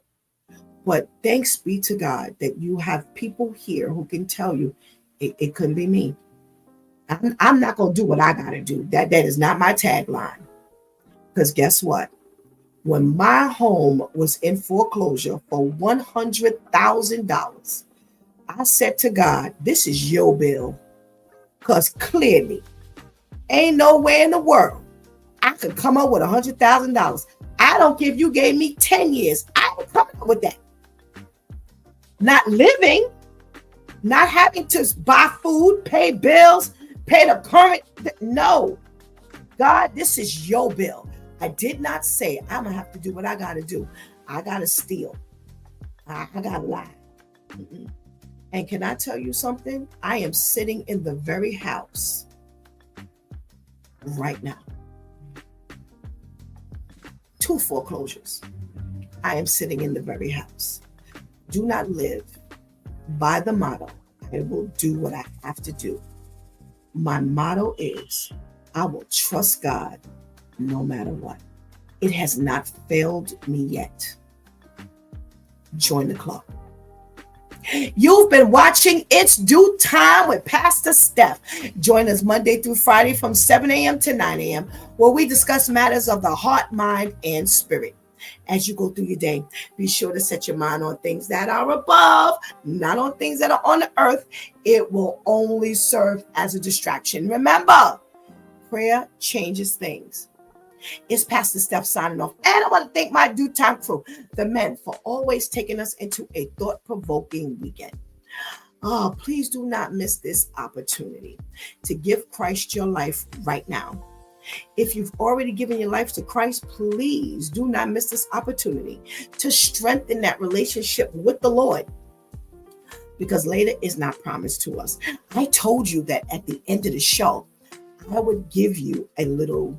B: But thanks be to God that you have people here who can tell you it couldn't be me. I'm not going to do what I got to do. That is not my tagline. Because guess what? When my home was in foreclosure for $100,000, I said to God, this is your bill. Because clearly, ain't no way in the world I could come up with $100,000. I don't care if you gave me 10 years. I ain't coming up with that. Not living, not having to buy food, pay bills, pay the current. No. God, this is your bill. I did not say I'm going to have to do what I got to do. I got to steal. I got to lie. And can I tell you something? I am sitting in the very house right now. 2 foreclosures. I am sitting in the very house. Do not live by the motto, I will do what I have to do. My motto is, I will trust God no matter what. It has not failed me yet. Join the club. You've been watching It's Due Time with Pastor Steph. Join us Monday through Friday from 7 a.m. to 9 a.m. where we discuss matters of the heart, mind, and spirit. As you go through your day, be sure to set your mind on things that are above, not on things that are on the earth. It will only serve as a distraction. Remember, prayer changes things. It's Pastor Steph signing off. And I want to thank my Due Time crew, the men, for always taking us into a thought-provoking weekend. Please do not miss this opportunity to give Christ your life right now. If you've already given your life to Christ, please do not miss this opportunity to strengthen that relationship with the Lord, because later is not promised to us. I told you that at the end of the show, I would give you a little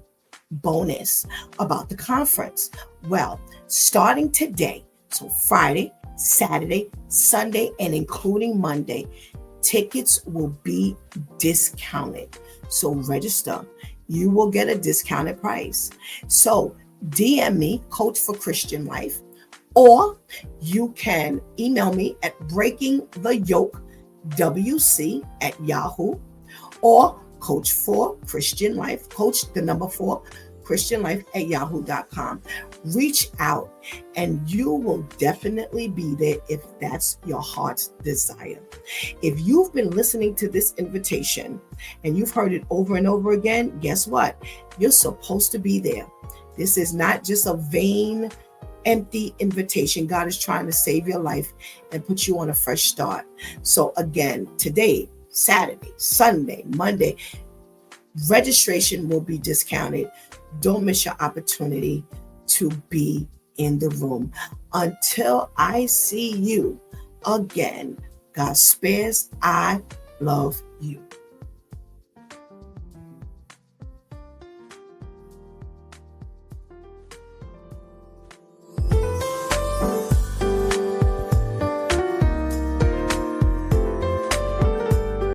B: bonus about the conference. Well, starting today, so Friday, Saturday, Sunday, and including Monday, tickets will be discounted. So register. You will get a discounted price. So DM me, Coach for Christian Life, or you can email me at breakingtheyokewc@yahoo, or Coach for Christian Life, Coach the number 4 Christian Life @yahoo.com. Reach out and you will definitely be there if that's your heart's desire. If you've been listening to this invitation and you've heard it over and over again, guess what? You're supposed to be there. This is not just a vain, empty invitation. God is trying to save your life and put you on a fresh start. So again, today, Saturday, Sunday, Monday, registration will be discounted. Don't miss your opportunity to be in the room. Until I see you again, God spares, I love